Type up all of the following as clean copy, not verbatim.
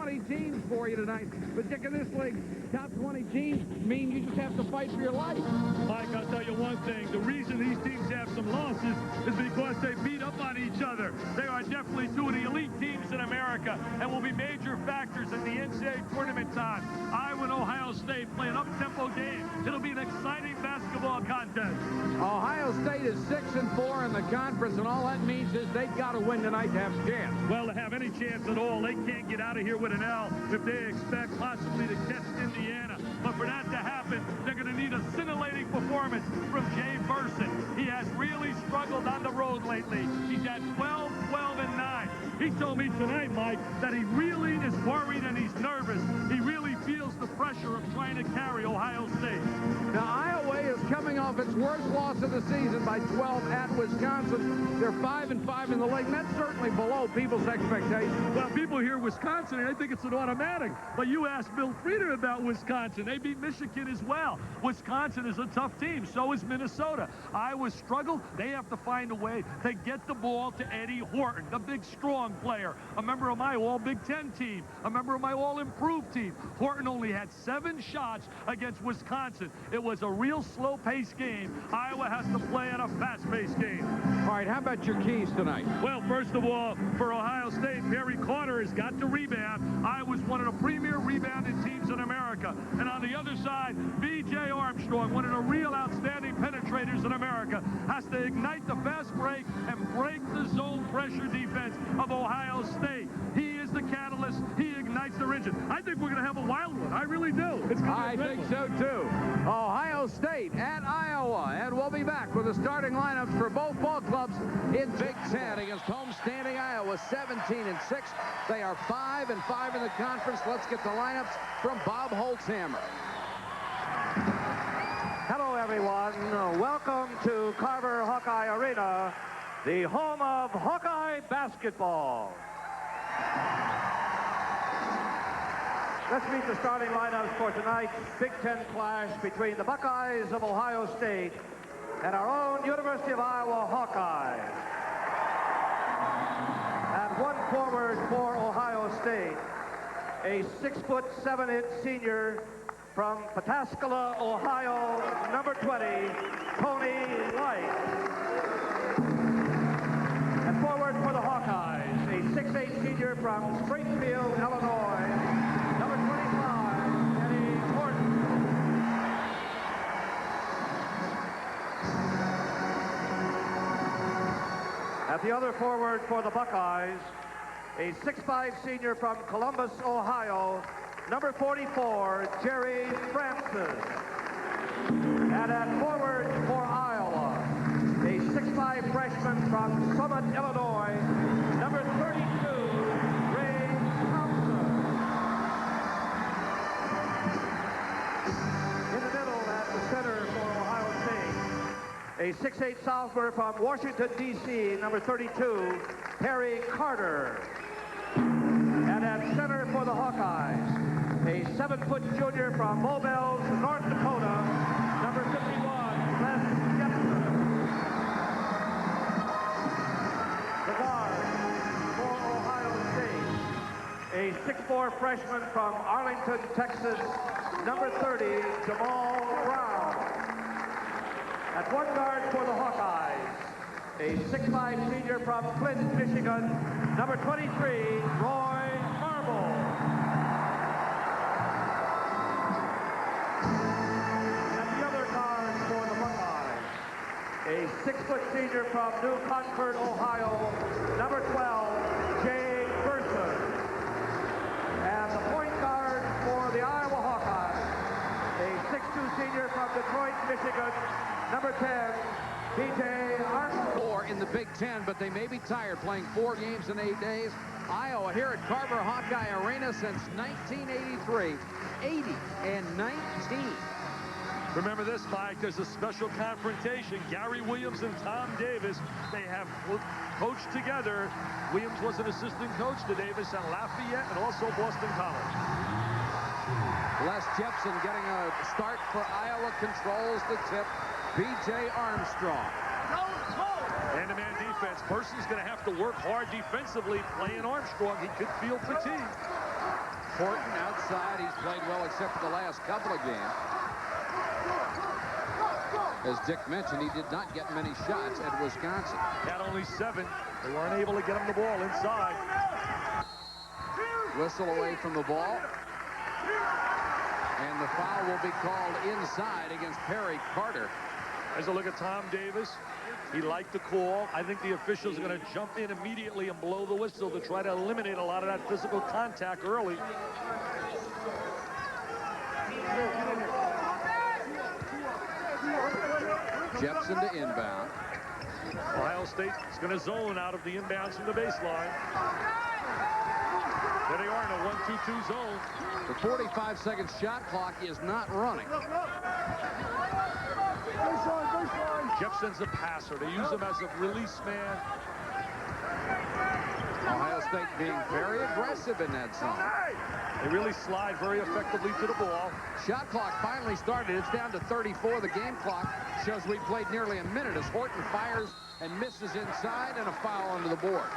20 teams for you tonight. But Dick, in this league, top 20 teams mean you just have to fight for your life. Mike, I'll tell you one thing. The reason these teams have some losses is because they beat up on each other. They are definitely two of the elite teams in America and will be major factors in the NCAA tournament time. Iowa and Ohio State play an up-tempo game. It'll be an exciting basketball contest. Ohio State is 6-4 in the conference, and all that means is they've got to win tonight to have a chance. Well, to have any chance at all, they can't get out of here with an L if they expect possibly to catch Indiana. But for that to happen, they're going to need a scintillating performance from Jay Burson. He has really struggled on the road lately. He's at 12, 12, and 9. He told me tonight, Mike, that he really is worried and he's nervous. He really feels the pressure of trying to carry Ohio State. Now, Iowa is coming off its worst loss of the season by 12 at Wisconsin. They're 5-5 in the league, and that's certainly below people's expectations. Well, people hear Wisconsin, and I think it's an automatic. But you asked Bill Frieder about Wisconsin. They beat Michigan as well. Wisconsin is a tough team. So is Minnesota. Iowa struggled. They have to find a way to get the ball to Eddie Horton, the big, strong player, a member of my All-Big Ten team, a member of my All-Improved team. Horton only had 7 shots against Wisconsin. It was a real slow-paced game. Iowa has to play in a fast-paced game. All right, how about your keys tonight? Well, first of all, for Ohio State, Perry Carter has got to rebound. Iowa's one of the premier rebounding teams in America. And on the other side, B.J. Armstrong, one of the real outstanding penetrators in America, has to ignite the fast break and break the zone pressure defense of Ohio State. He is the catalyst. He ignites the engine. I think we're going to have a wild one. I really do. I think so, too. Ohio State at Iowa. And we'll be back with the starting lineups for both ball clubs in Big Ten against homestanding Iowa, 17-6. They are 5-5 in the conference. Let's get the lineups from Bob Holtzhammer. Hello, everyone. Welcome to Carver Hawkeye Arena, the home of Hawkeye basketball. Let's meet the starting lineups for tonight's Big Ten clash between the Buckeyes of Ohio State and our own University of Iowa Hawkeyes. At one forward for Ohio State, a 6'7" senior from Pataskala, Ohio, number 20, Tony Light. And forward for the Hawkeyes, a 6'8" senior from Springfield, Illinois, number 25, Eddie Horton. At the other forward for the Buckeyes, a 6'5" senior from Columbus, Ohio, number 44, Jerry Francis. And at forward for Iowa, a 6'5" freshman from Summit, Illinois, number 32, Ray Thompson. In the middle at the center for Ohio State, a 6'8" sophomore from Washington, D.C., number 32, Perry Carter. And at center for the Hawkeyes, a 7-foot junior from Mobile, North Dakota, number 51, Les Jepson. The guard for Ohio State, a 6'4" freshman from Arlington, Texas, number 30, Jamal Brown. At one guard for the Hawkeyes, a 6'5" senior from Flint, Michigan, number 23, Roy Marble. A 6-foot senior from New Concord, Ohio, number 12, Jay Burson. And the point guard for the Iowa Hawkeyes, a 6'2" senior from Detroit, Michigan, number 10, B.J. Armstrong. 4 in the Big Ten, but they may be tired playing 4 games in 8 days. Iowa here at Carver Hawkeye Arena since 1983, 80-19. Remember this, Mike, there's a special confrontation. Gary Williams and Tom Davis, they have coached together. Williams was an assistant coach to Davis at Lafayette and also Boston College. Les Jepson getting a start for Iowa, controls the tip. B.J. Armstrong. Man-to-man defense. Person's going to have to work hard defensively playing Armstrong. He could feel fatigued. Horton outside. He's played well except for the last couple of games. As Dick mentioned, he did not get many shots at Wisconsin. Had only 7. They weren't able to get him the ball inside. Whistle away from the ball. And the foul will be called inside against Perry Carter. As a look at Tom Davis, he liked the call. I think the officials are going to jump in immediately and blow the whistle to try to eliminate a lot of that physical contact early. Jepson to inbound. Ohio State is going to zone out of the inbounds from the baseline. There they are in a 1-2-2 zone. The 45-second shot clock is not running. Jepson's a passer. They use him as a release man. Ohio State being very aggressive in that zone. They really slide very effectively to the ball. Shot clock finally started. It's down to 34. The game clock shows we played nearly a minute as Horton fires and misses inside, and a foul onto the board.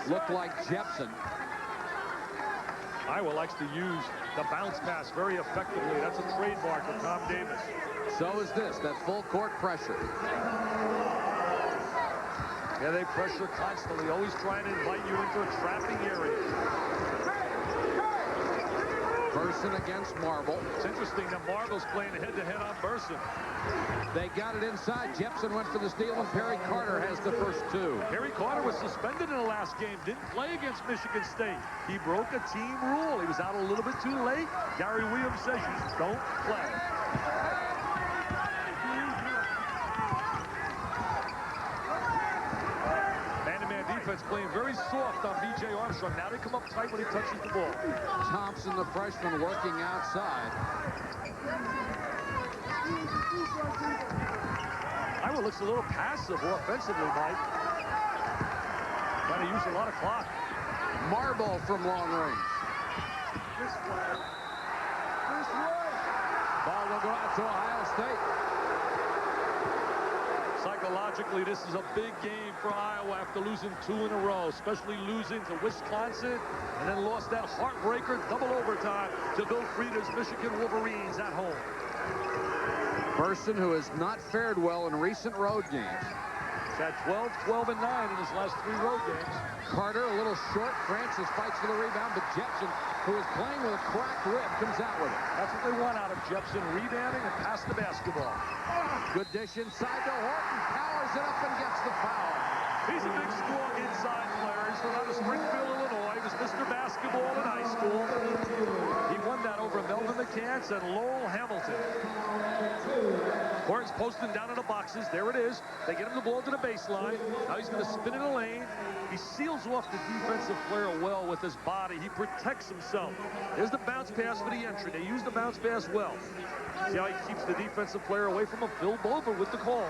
Looked like Jepson. Iowa likes to use the bounce pass very effectively. That's a trademark of Tom Davis. So is this, that full court pressure. Yeah, they pressure constantly, always trying to invite you into a trapping area. Burson against Marble. It's interesting that Marble's playing head-to-head on Burson. They got it inside. Jepson went for the steal, and Perry Carter has the first 2. Perry Carter was suspended in the last game. Didn't play against Michigan State. He broke a team rule. He was out a little bit too late. Gary Williams says you don't play. Man-to-man defense playing very soft on B.J. Armstrong. Now they come up tight when he touches the ball. Thompson, the freshman, working outside. Iowa looks a little passive offensively, Mike. Trying to use a lot of clock. Marble from long range. Ball will go out to Ohio State. Psychologically, this is a big game for Iowa after losing 2 in a row, especially losing to Wisconsin and then lost that heartbreaker double overtime to Bill Frieder's Michigan Wolverines at home. Burson, who has not fared well in recent road games. He's had 12, 12, and 9 in his last 3 road games. Carter a little short. Francis fights for the rebound, but Jepson, who is playing with a cracked rib, comes out with it. That's what they want out of Jepson, rebounding and pass the basketball. Good dish inside to Horton. Powers it up and gets the foul. He's a big, strong inside player. He's from out of Springfield, Illinois. He was Mr. Basketball in high school. He won that over Melvin McCants and Lowell Hamilton. Horton's posting down in the boxes. There it is. They get him the ball to the baseline. Now he's going to spin in the lane. He seals off the defensive player well with his body. He protects himself. There's the bounce pass for the entry. They use the bounce pass well. See how he keeps the defensive player away from him? Phil Bover with the call.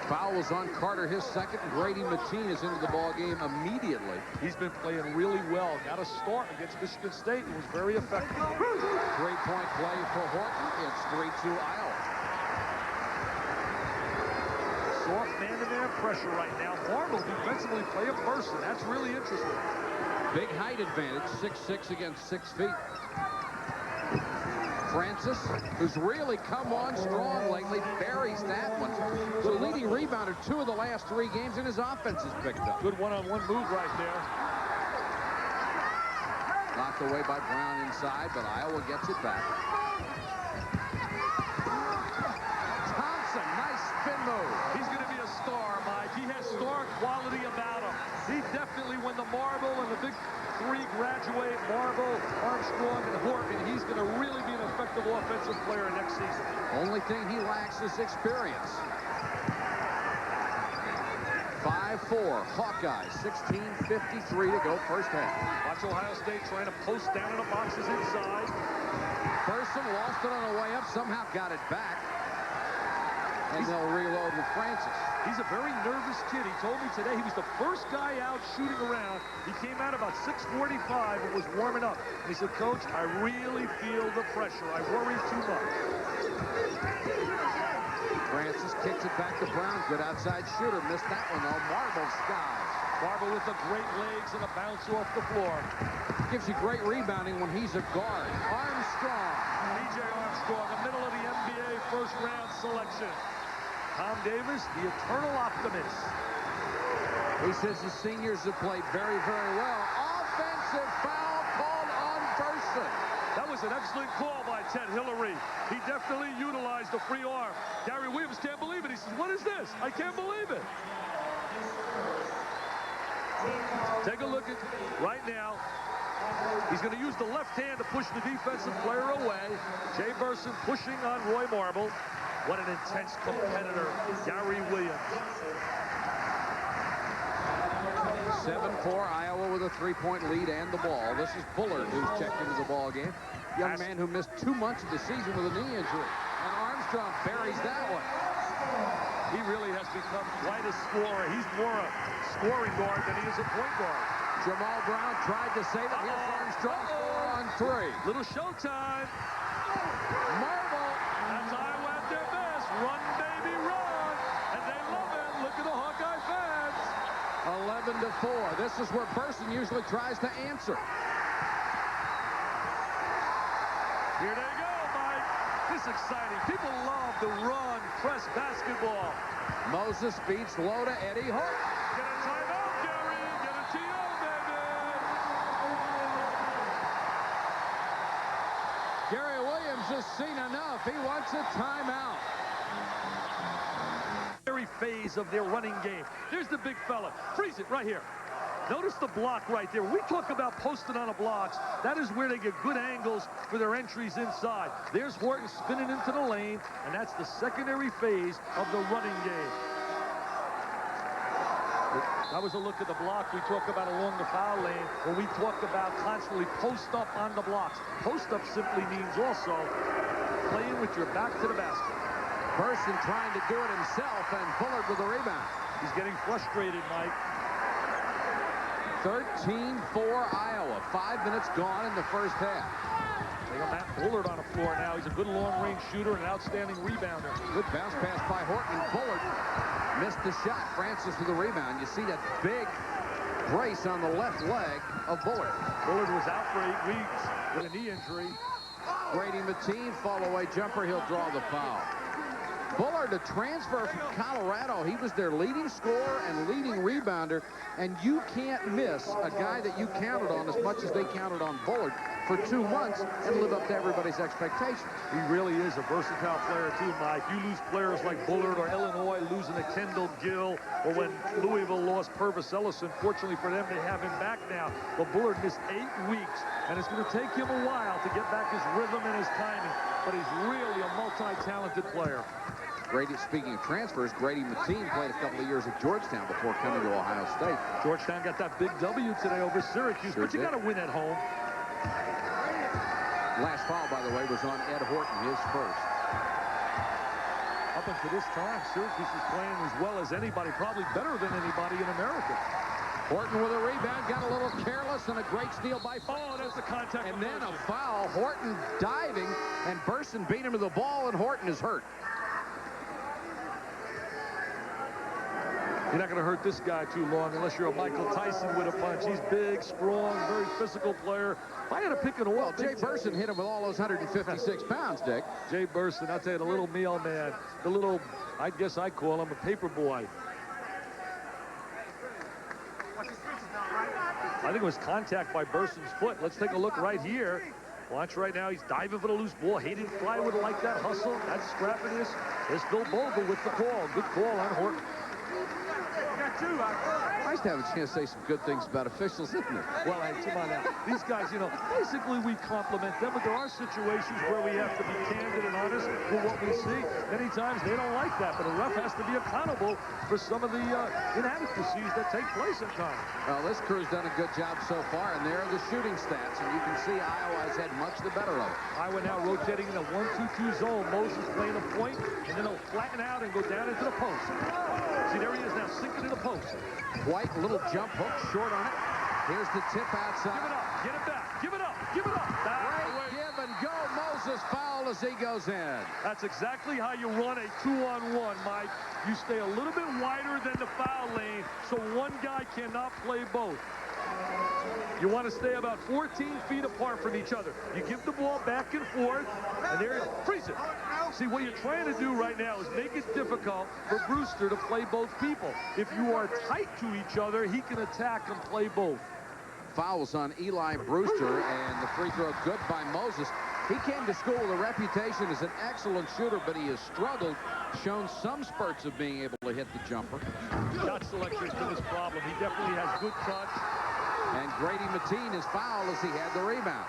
Foul was on Carter, his second. Grady Mateen is into the ball game immediately. He's been playing really well. Got a start against Michigan State and was very effective. 3-point play for Horton. It's 3-2 Iowa. Soft man-to-man pressure right now. Marble defensively play a person. That's really interesting. Big height advantage, 6'6" against 6 feet. Francis, who's really come on strong lately, buries that one. The leading rebounder 2 of the last 3 games, and his offense has picked up. Good one-on-one move right there. Knocked away by Brown inside, but Iowa gets it back. Thompson, nice spin move. He's going to be a star, Mike. He has star quality about him. He definitely, when the Marble and the big 3 graduate, Marble, Armstrong, and Horton, he's going to really be an effective offensive player next season. Only thing he lacks is experience. 5-4, Hawkeyes, 16:53 to go first half. Watch Ohio State trying to post down in the boxes inside. Person lost it on the way up, somehow got it back. And they'll reload with Francis. He's a very nervous kid. He told me today he was the first guy out shooting around. He came out about 6:45 and was warming up. And he said, Coach, I really feel the pressure. I worry too much. Francis kicks it back to Brown. Good outside shooter. Missed that one, though. Marble skies. Marble with the great legs and a bounce off the floor. gives you great rebounding when he's a guard. Armstrong. B.J. Armstrong, the middle of the NBA first-round selection. Tom Davis, the eternal optimist. He says the seniors have played very, very well. Offensive foul called on Burson. That was an excellent call by Ted Hillary. He definitely utilized the free arm. Gary Williams can't believe it. He says, what is this? I can't believe it. Take a look at right now. He's going to use the left hand to push the defensive player away. Jay Burson pushing on Roy Marble. What an intense competitor, Gary Williams. 7-4, Iowa with a 3-point lead and the ball. This is Bullard who's checked into the ball game. Young man who missed 2 months of the season with a knee injury. And Armstrong buries that one. He really has become quite a scorer. He's more a scoring guard than he is a point guard. Jamal Brown tried to save it. Here's Armstrong, 4 on 3. Little showtime. Marble. That's Iowa at their best. Run, baby, run. And they love it. Look at the Hawkeye fans. 11-4. This is where Burson usually tries to answer. Here they go, Mike. This is exciting. People love the run, press basketball. Moses beats low to Eddie Hart. Get a timeout, Gary. Get a TO, baby. Gary Williams has seen enough. He wants a timeout. Very phase of their running game. There's the big fella. Freeze it right here. Notice the block right there. We talk about posting on the blocks. That is where they get good angles for their entries inside. There's Horton spinning into the lane, and that's the secondary phase of the running game. That was a look at the block we talk about along the foul lane when we talk about constantly post up on the blocks. Post up simply means also playing with your back to the basket. Burson trying to do it himself, and Bullard with the rebound. He's getting frustrated, Mike. 13-4 Iowa. 5 minutes gone in the first half. They got Matt Bullard on the floor now. He's a good long-range shooter and an outstanding rebounder. Good bounce pass by Horton. Bullard missed the shot. Francis with the rebound. You see that big brace on the left leg of Bullard. Bullard was out for 8 weeks with a knee injury. Grady Mateen, fall-away jumper. He'll draw the foul. Bullard, a transfer from Colorado. He was their leading scorer and leading rebounder, and you can't miss a guy that you counted on as much as they counted on Bullard for 2 months and live up to everybody's expectations. He really is a versatile player, too, Mike. You lose players like Bullard or Illinois losing to Kendall Gill, or when Louisville lost Purvis Ellison. Fortunately for them, they have him back now. But Bullard missed 8 weeks, and it's going to take him a while to get back his rhythm and his timing. But he's really a multi-talented player. Grady, speaking of transfers, Grady Mateen played a couple of years at Georgetown before coming to Ohio State. Georgetown got that big W today over Syracuse, but you got to win at home. Last foul, by the way, was on Ed Horton, his first. Up until this time, Syracuse is playing as well as anybody, probably better than anybody in America. Horton with a rebound, got a little careless, and a great steal by Francis. Oh, there's the contact. And then a foul. Horton diving, and Burson beat him to the ball, and Horton is hurt. You're not going to hurt this guy too long unless you're a Michael Tyson with a punch. He's big, strong, very physical player. If I had to pick an order... Well, Jay Burson hit him with all those 156 pounds, Dick. Jay Burson, I'll tell you, the little meal man, the little, I guess I call him a paper boy. I think it was contact by Burson's foot. Let's take a look right here. Watch right now. He's diving for the loose ball. Hayden Fly would like that hustle, that scrappiness. There's Phil Bogle with the call. Good call on Horton. Nice to have a chance to say some good things about officials, isn't it? Well, hey, come on now. These guys, you know, basically we compliment them, but there are situations where we have to be candid and honest with what we see. Many times they don't like that, but a ref has to be accountable for some of the inadequacies that take place at times. Well, this crew's done a good job so far, and there are the shooting stats, and you can see Iowa has had much the better of it. Iowa now rotating in a 1-2-2 zone. Moses playing a point, and then he'll flatten out and go down into the post. See, there he is now, sinking to the post. White, little jump hook, short on it. Here's the tip outside. Give it up, get it back, give it up, give it up. Great give and go. Moses fouled as he goes in. That's exactly how you run a 2-on-1, Mike. You stay a little bit wider than the foul lane, so one guy cannot play both. You want to stay about 14 feet apart from each other. You give the ball back and forth, and there you go. Freeze it. See, what you're trying to do right now is make it difficult for Brewster to play both people. If you are tight to each other, he can attack and play both. Fouls on Eli Brewster, and the free throw good by Moses. He came to school with a reputation as an excellent shooter, but he has struggled, shown some spurts of being able to hit the jumper. Shot selection has been his problem. He definitely has good touch. And Grady Mateen is fouled as he had the rebound.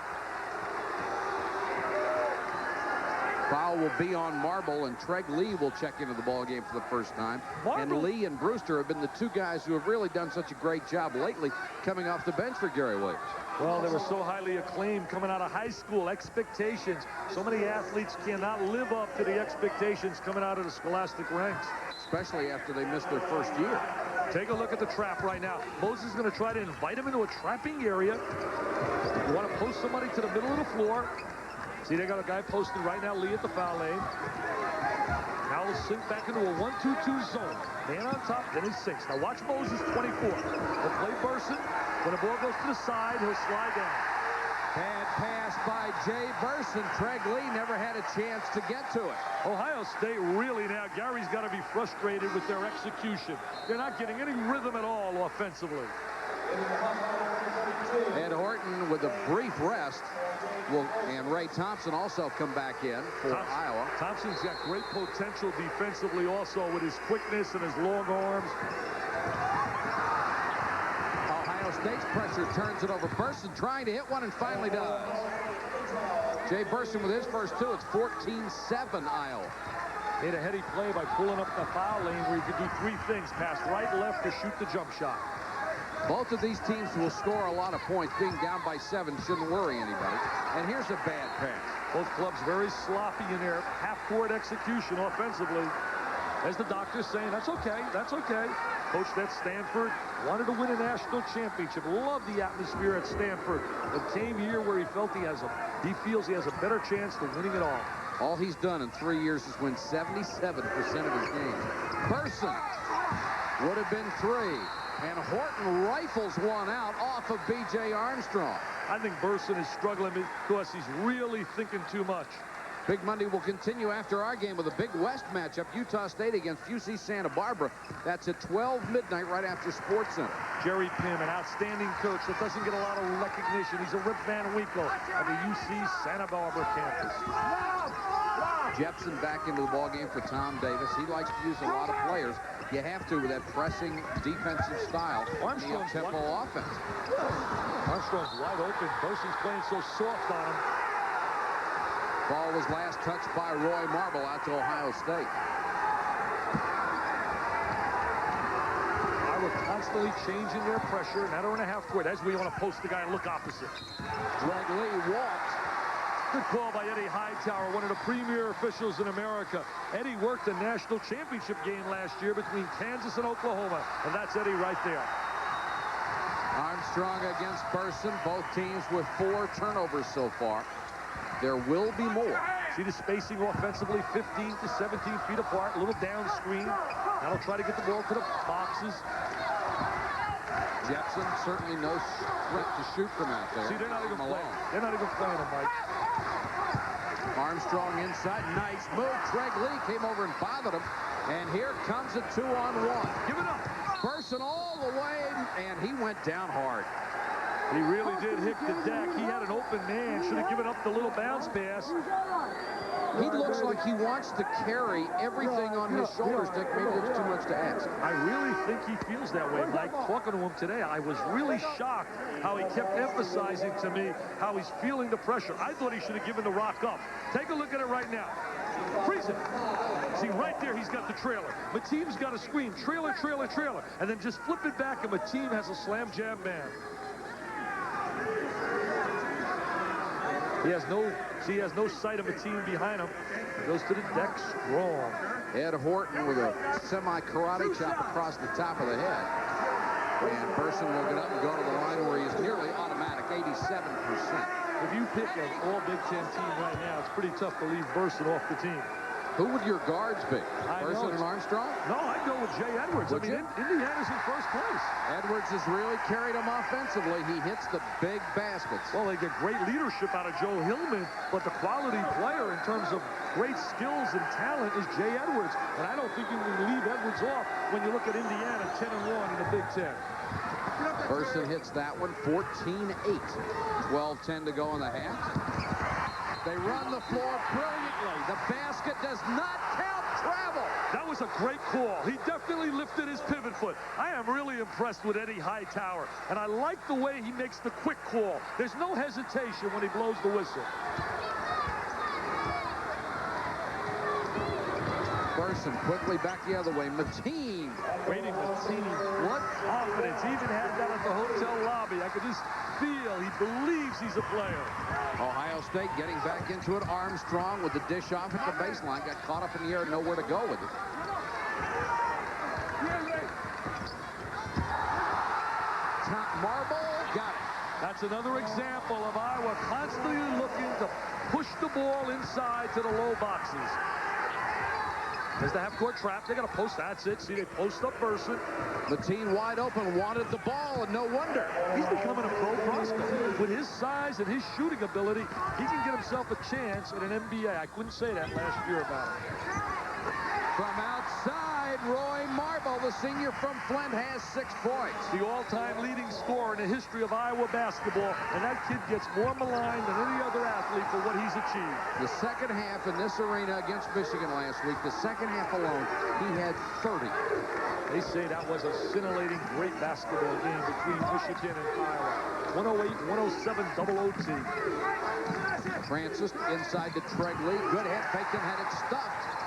Foul will be on Marble, and Treg Lee will check into the ballgame for the first time. Marble. And Lee and Brewster have been the two guys who have really done such a great job lately coming off the bench for Gary Williams. Well, they were so highly acclaimed coming out of high school. Expectations. So many athletes cannot live up to the expectations coming out of the scholastic ranks. Especially after they missed their first year. Take a look at the trap right now. Moses is going to try to invite him into a trapping area. You want to post somebody to the middle of the floor. See, they got a guy posted right now, Lee at the foul lane. Now he'll sink back into a 1-2-2 zone. Man on top, then he sinks. Now watch Moses, 24. He'll play Burson. When the ball goes to the side, he'll slide down. Bad pass by Jay Burson. Treg Lee never had a chance to get to it. Ohio State really now, Gary's got to be frustrated with their execution. They're not getting any rhythm at all offensively. Ed Horton with a brief rest. And Ray Thompson also come back in for Iowa. Thompson's got great potential defensively also with his quickness and his long arms. Ohio State's pressure turns it over. Burson trying to hit one and finally does. Jay Burson with his first two. It's 14-7 Iowa. Made a heady play by pulling up the foul lane where you could do three things. Pass right, left, or shoot the jump shot. Both of these teams will score a lot of points. Being down by 7 shouldn't worry anybody. And here's a bad pass. Both clubs very sloppy in their half-court execution offensively. As the doctor's saying, that's okay, that's okay. Coach at Stanford wanted to win a national championship. Loved the atmosphere at Stanford. But came here where he felt he feels he has a better chance to winning it all. All he's done in 3 years is win 77% of his games. Burson would have been 3. And Horton rifles one out off of B.J. Armstrong. I think Burson is struggling because he's really thinking too much. Big Monday will continue after our game with a Big West matchup. Utah State against UC Santa Barbara. That's at 12 midnight right after Sports Center. Jerry Pym, an outstanding coach that doesn't get a lot of recognition. He's a Rip Van Winkle of the UC Santa Barbara campus. Jepson back into the ballgame for Tom Davis. He likes to use a lot of players. You have to with that pressing defensive style. Armstrong's tempo offense. Armstrong's wide open. Burson's playing so soft on him. Ball was last touched by Roy Marble out to Ohio State. Iowa constantly changing their pressure. An hour and a half court. As we want to post the guy and look opposite. Greg Lee walked. Good call by Eddie Hightower, one of the premier officials in America. Eddie worked a national championship game last year between Kansas and Oklahoma, and that's Eddie right there. Armstrong against Burson. Both teams with 4 turnovers so far. There will be more. See the spacing offensively, 15 to 17 feet apart, a little down screen. Now they'll try to get the ball to the boxes. Jepson certainly no strength to shoot from out there. See, they're not even playing. They're not even playing him, Mike. Armstrong inside. Nice move. Treg Lee came over and bothered him. And here comes a 2-on-1. Give it up. Burson all the way, and he went down hard. He really did hit the deck. He had an open man. Should have given up the little bounce pass. He looks like he wants to carry everything on his shoulders. Maybe it's too much to ask. I really think he feels that way, Mike. Talking to him today, I was really shocked how he kept emphasizing to me how he's feeling the pressure. I thought he should have given the rock up. Take a look at it right now. Freeze it. See, right there, he's got the trailer. Mateem's got a screen. Trailer, trailer, trailer. And then just flip it back, and Mateem has a slam jam man. He has no sight of a team behind him. He goes to the deck strong. Ed Horton with a semi-karate chop across the top of the head. And Burson will get up and go to the line where he's nearly automatic, 87%. If you pick an all Big Ten team right now, it's pretty tough to leave Burson off the team. Who would your guards be? Person and Armstrong? No, I'd go with Jay Edwards. Would you? Indiana's in first place. Edwards has really carried him offensively. He hits the big baskets. Well, they get great leadership out of Joe Hillman, but the quality player in terms of great skills and talent is Jay Edwards. And I don't think you can leave Edwards off when you look at Indiana 10-1 in the Big Ten. Person hits that one 14-8. 12-10 to go in the half. They run the floor brilliantly. The basket does not count travel. That was a great call. He definitely lifted his pivot foot. I am really impressed with Eddie Hightower, and I like the way he makes the quick call. There's no hesitation when he blows the whistle. Person quickly back the other way. Mateen. Waiting Mateen. What confidence. He even had that at the hotel lobby. I could just feel he believes he's a player. Ohio State getting back into it. Armstrong with the dish off at the baseline. Got caught up in the air, nowhere to go with it. Top marble, got it. That's another example of Iowa constantly looking to push the ball inside to the low boxes. There's the half-court trap. They got to post. That's it. See, they post up Burson. Mateen wide open, wanted the ball, and no wonder. He's becoming a pro prospect. With his size and his shooting ability, he can get himself a chance in an NBA. I couldn't say that last year about him. From outside, Roy Marble, the senior from Flint, has 6 points. The all-time leading scorer in the history of Iowa basketball, and that kid gets more maligned than any other athlete for what he's achieved. The second half in this arena against Michigan last week, the second half alone, he had 30. They say that was a scintillating, great basketball game between Michigan and Iowa. 108-107 double OT. Francis inside to Tregley. Good head fake and had it stuffed.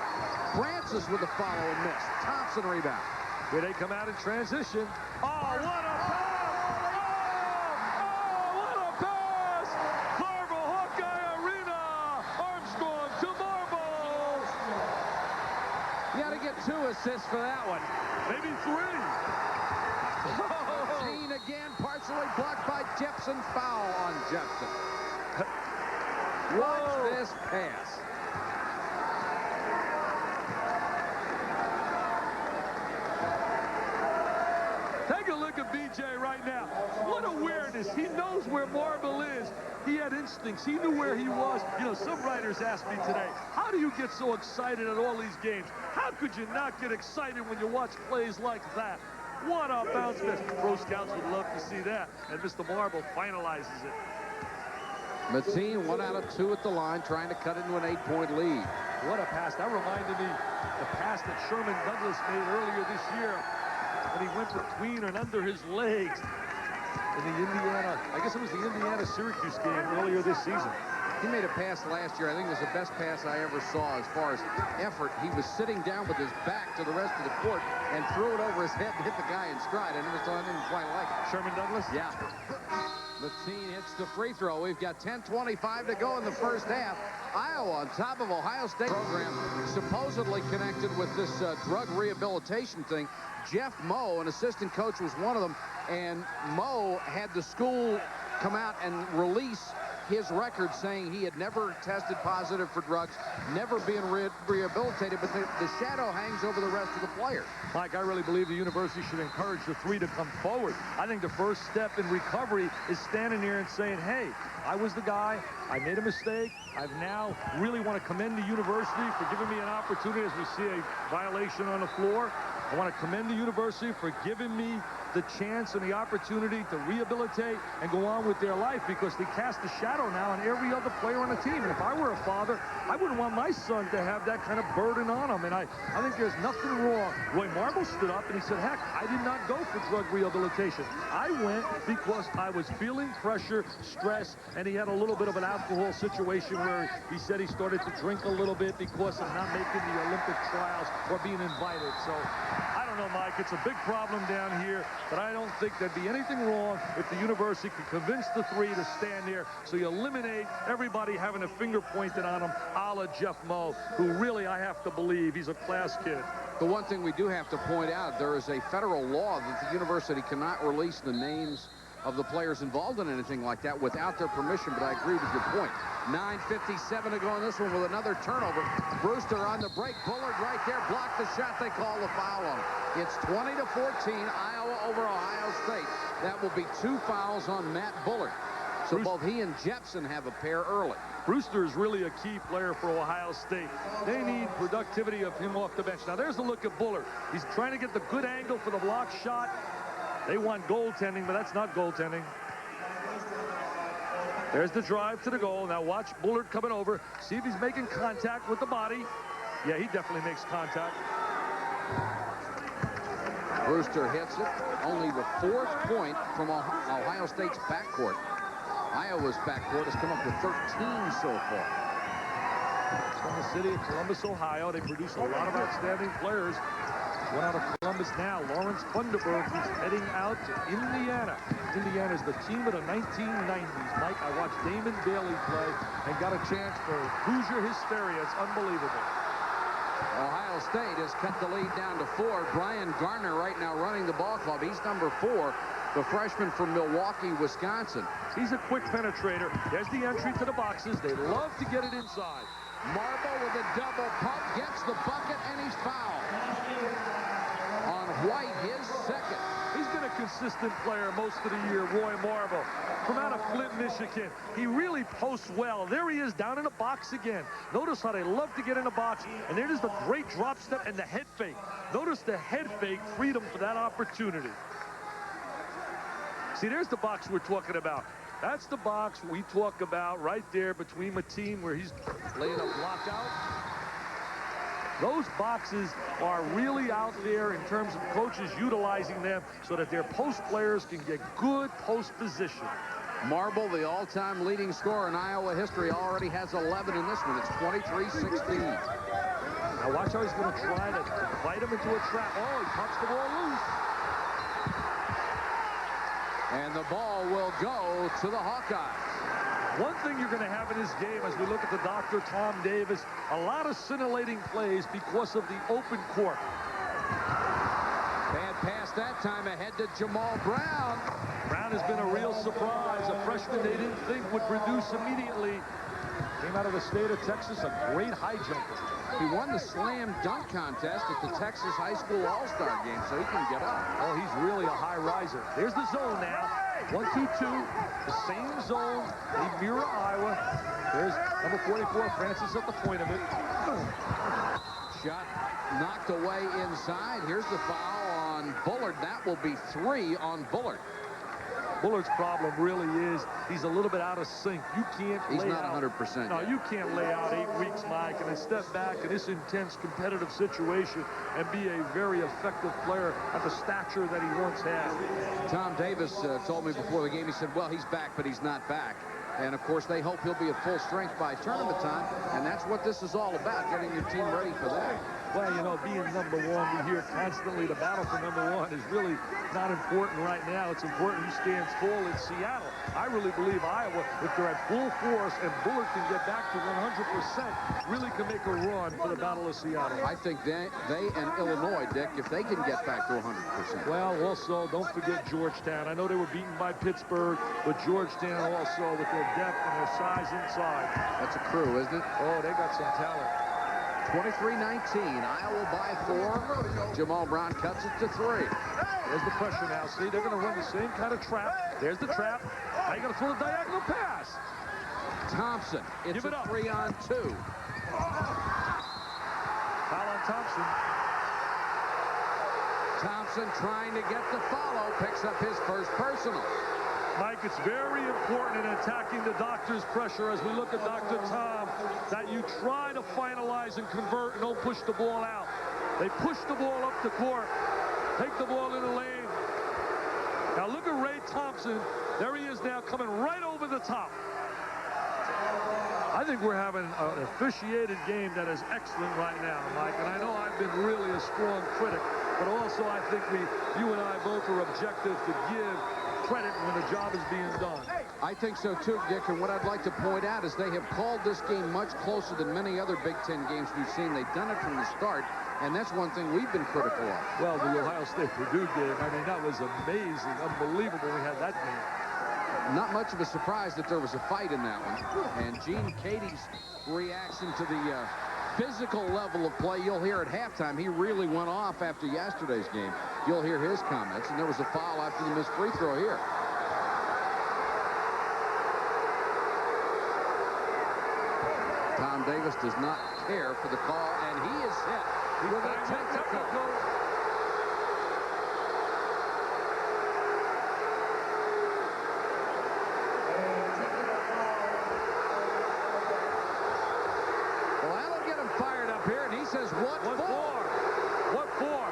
Francis with the follow and miss. Thompson rebound. Here they come out in transition. Oh, what a pass! Oh, what a pass! Marble, Hawkeye Arena! Armstrong to Marble! You got to get 2 assists for that one. Maybe 3. Mateen again, partially blocked by Jepson. Foul on Jepson. Watch this pass. Take a look at BJ right now. What awareness. He knows where Marble is. He had instincts. He knew where he was. You know, some writers asked me today, how do you get so excited at all these games? How could you not get excited when you watch plays like that? What a bounce miss. Pro scouts would love to see that. And Mr. Marble finalizes it. Mateen 1 out of 2 at the line, trying to cut into an 8-point lead. What a pass. That reminded me the pass that Sherman Douglas made earlier this year when he went between and under his legs in the Indiana, I guess it was the Indiana-Syracuse game earlier this season. He made a pass last year. I think it was the best pass I ever saw as far as effort. He was sitting down with his back to the rest of the court and threw it over his head and hit the guy in stride. I never saw anything quite like it. Sherman Douglas? Yeah. Mateen hits the free throw. We've got 10:25 to go in the first half. Iowa on top of Ohio State program, supposedly connected with this drug rehabilitation thing. Jeff Moe, an assistant coach, was one of them, and Moe had the school come out and release his record saying he had never tested positive for drugs, never been rehabilitated, but the shadow hangs over the rest of the players. Mike, I really believe the university should encourage the 3 to come forward. I think the first step in recovery is standing there and saying, hey, I was the guy, I made a mistake, I've now really want to commend the university for giving me an opportunity as we see a violation on the floor. I want to commend the university for giving me the chance and the opportunity to rehabilitate and go on with their life, because they cast a shadow now on every other player on the team. And if I were a father, I wouldn't want my son to have that kind of burden on him. And I think there's nothing wrong. Roy Marble stood up and he said, heck, I did not go for drug rehabilitation. I went because I was feeling pressure, stress, and he had a little bit of an alcohol situation where he said he started to drink a little bit because of not making the Olympic trials or being invited. So I don't know, Mike. It's a big problem down here, but I don't think there'd be anything wrong if the university could convince the 3 to stand there, so you eliminate everybody having a finger pointed on him, a la Jeff Moe, who really, I have to believe, he's a class kid. The one thing we do have to point out, there is a federal law that the university cannot release the names of the players involved in anything like that without their permission, but I agree with your point. 9:57 to go in this one with another turnover. Brewster on the break. Bullard right there blocked the shot. They call the foul on him. It's 20-14, Iowa over Ohio State. That will be 2 fouls on Matt Bullard. So both he and Jepson have a pair early. Brewster is really a key player for Ohio State. They need productivity of him off the bench. Now, there's a look at Bullard. He's trying to get the good angle for the block shot. They want goaltending, but that's not goaltending. There's the drive to the goal. Now watch Bullard coming over. See if he's making contact with the body. Yeah, he definitely makes contact. Brewster hits it. Only the 4th point from Ohio State's backcourt. Iowa's backcourt has come up with 13 so far. From the city of Columbus, Ohio, they produce a lot of outstanding players. One out of Columbus now, Lawrence Funderburg, who's heading out to Indiana. Indiana is the team of the 1990s. Mike, I watched Damon Bailey play and got a chance for Hoosier hysteria. It's unbelievable. Ohio State has cut the lead down to 4. Brian Garner right now running the ball club. He's number 4, the freshman from Milwaukee, Wisconsin. He's a quick penetrator. There's the entry to the boxes. They love to get it inside. Marble with a double pump, gets the bucket, and he's fouled. On White, his second. He's been a consistent player most of the year, Roy Marble, from out of Flint, Michigan. He really posts well. There he is down in the box again. Notice how they love to get in the box. And there's the great drop step and the head fake. Notice the head fake freed him for that opportunity. See, there's the box we're talking about. That's the box we talk about right there between Mateen, where he's laying a block out. Those boxes are really out there in terms of coaches utilizing them so that their post players can get good post position. Marble, the all-time leading scorer in Iowa history, already has 11 in this one. It's 23-16. Now watch how he's going to try to fight him into a trap. Oh, he punched the ball loose. And the ball will go to the Hawkeyes. One thing you're going to have in this game as we look at the Dr. Tom Davis, a lot of scintillating plays because of the open court. Bad pass that time ahead to Jamal Brown. Brown has been a real surprise, a freshman they didn't think would produce immediately. Came out of the state of Texas, a great high jumper. He won the slam dunk contest at the Texas High School All-Star game, so he can get up. Oh, he's really a high riser. There's the zone now. 1-2-2, the same zone. They mirror Iowa. There's number 44, Francis at the point of it. Shot knocked away inside. Here's the foul on Bullard. That will be 3 on Bullard. Bullard's problem really is he's a little bit out of sync. You can't He's lay not out. 100%. No, you can't lay out 8 weeks, Mike, and then step back in this intense competitive situation and be a very effective player at the stature that he once had. Tom Davis told me before the game, he said, well, he's back, but he's not back. And, of course, they hope he'll be at full strength by tournament time, and that's what this is all about, getting your team ready for that. Well, you know, being number 1, we hear constantly the battle for number 1 is really not important right now. It's important you stand tall in Seattle. I really believe Iowa, if they're at full force and Bullard can get back to 100%, really can make a run for the Battle of Seattle. I think they and Illinois, Dick, if they can get back to 100%. Well, also, don't forget Georgetown. I know they were beaten by Pittsburgh, but Georgetown also, with their depth and their size inside. That's a crew, isn't it? Oh, they got some talent. 23-19, Iowa by 4. Jamal Brown cuts it to 3. There's the pressure now. See, they're going to run the same kind of trap. There's the trap. Now you got to throw the diagonal pass. Thompson, it's Give it a up. 3-on-2. Foul on Thompson. Thompson trying to get the follow, picks up his first personal. Mike, it's very important in attacking the doctor's pressure as we look at Dr. Tom that you try to finalize and convert and don't push the ball out. They push the ball up the court, take the ball in the lane. Now look at Ray Thompson. There he is now coming right over the top. I think we're having an officiated game that is excellent right now, Mike. And I know I've been really a strong critic, but also I think you and I both are objective to give credit when the job is being done. I think so too, Dick, and what I'd like to point out is they have called this game much closer than many other Big Ten games we've seen. They've done it from the start, And that's one thing we've been critical of. Well, the Ohio State-Purdue game, I mean, that was amazing, unbelievable we had that game. Not much of a surprise that there was a fight in that one. And Gene Katie's reaction to the physical level of play, you'll hear at halftime. He really went off after yesterday's game. You'll hear his comments. And there was a foul after the missed free throw here. Tom Davis does not care for the call, and he is hit with a technical. Well, that'll get him fired up here, and he says, what for? What for?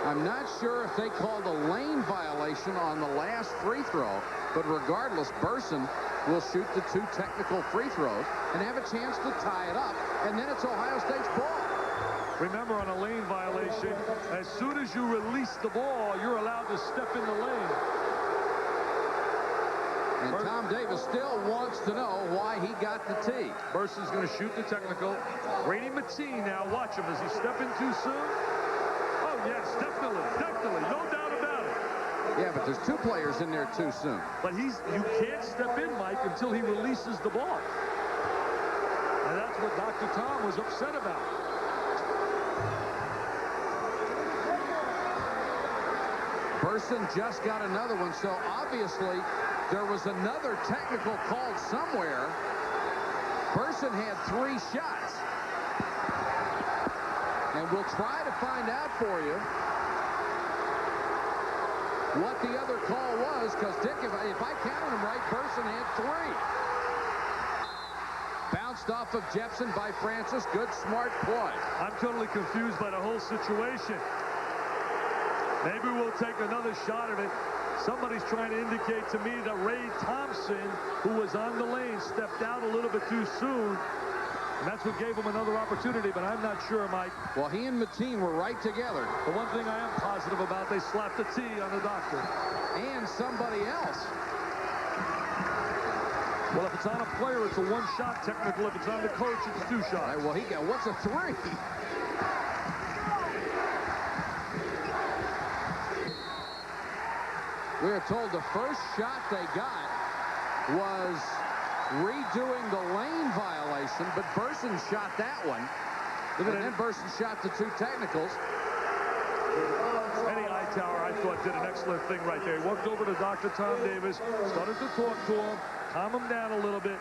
I'm not sure if they called a lane violation on the last free throw, but regardless, Burson will shoot the 2 technical free throws and have a chance to tie it up, and then it's Ohio State's ball. Remember, on a lane violation, as soon as you release the ball, you're allowed to step in the lane. And Tom Davis still wants to know why he got the tee. Burson's going to shoot the technical. Brady Mateen now, watch him. Is he stepping too soon? Yes, definitely, no doubt about it. Yeah, but there's 2 players in there too soon. But you can't step in, Mike, until he releases the ball. And that's what Dr. Tom was upset about. Burson just got another one, so obviously there was another technical called somewhere. Burson had 3 shots. And we'll try to find out for you what the other call was, because, Dick, if I counted them right, Burson had 3. Bounced off of Jepson by Francis. Good, smart play. I'm totally confused by the whole situation. Maybe we'll take another shot at it. Somebody's trying to indicate to me that Ray Thompson, who was on the lane, stepped out a little bit too soon. And that's what gave him another opportunity, but I'm not sure, Mike. Well, he and Mateen were right together. The one thing I am positive about, they slapped the tee on the doctor. And somebody else. Well, if it's on a player, it's a 1-shot technical. If it's on the coach, it's 2 shots. Right, well, what's a 3? We are told the first shot they got was redoing the lane violation, but Burson shot that one. And then Burson shot the 2 technicals. Eddie Hightower, I thought, did an excellent thing right there. He walked over to Dr. Tom Davis, started to talk to him, calm him down a little bit.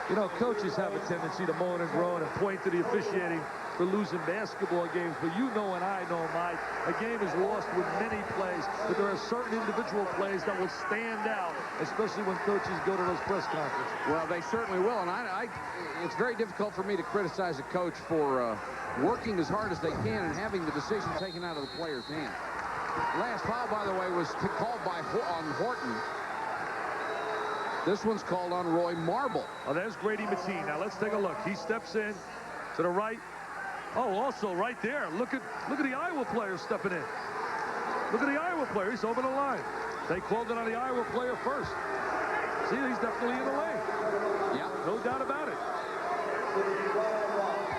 You know, coaches have a tendency to moan and groan and point to the officiating for losing basketball games, but you know and I know, Mike, a game is lost with many plays, but there are certain individual plays that will stand out, especially when coaches go to those press conferences. Well, they certainly will, and it's very difficult for me to criticize a coach for working as hard as they can and having the decision taken out of the player's hand. Last foul, by the way, was called on Horton. This one's called on Roy Marble. Oh, there's Brady Mateen. Now let's take a look. He steps in to the right. Oh, also right there. Look at the Iowa player stepping in. Look at the Iowa player. He's over the line. They called it on the Iowa player first. See, he's definitely in the lane. Yeah, no doubt about it.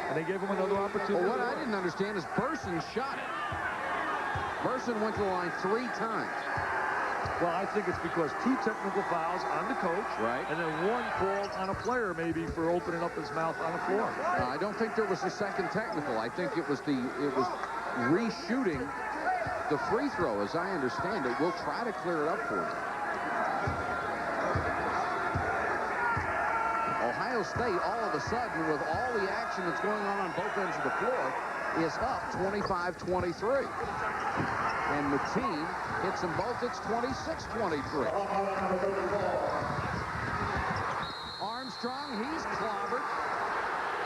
And they gave him another opportunity. Well, what I didn't understand is Burson shot it. Burson went to the line 3 times. Well, I think it's because 2 technical fouls on the coach, right, and then 1 called on a player maybe for opening up his mouth on the floor. I don't think there was a second technical. I think it was reshooting the free throw, as I understand it. We'll try to clear it up for you. Ohio State, all of a sudden, with all the action that's going on both ends of the floor, is up 25-23. And Mateen hits them both. It's 26-23. Armstrong, he's clobbered.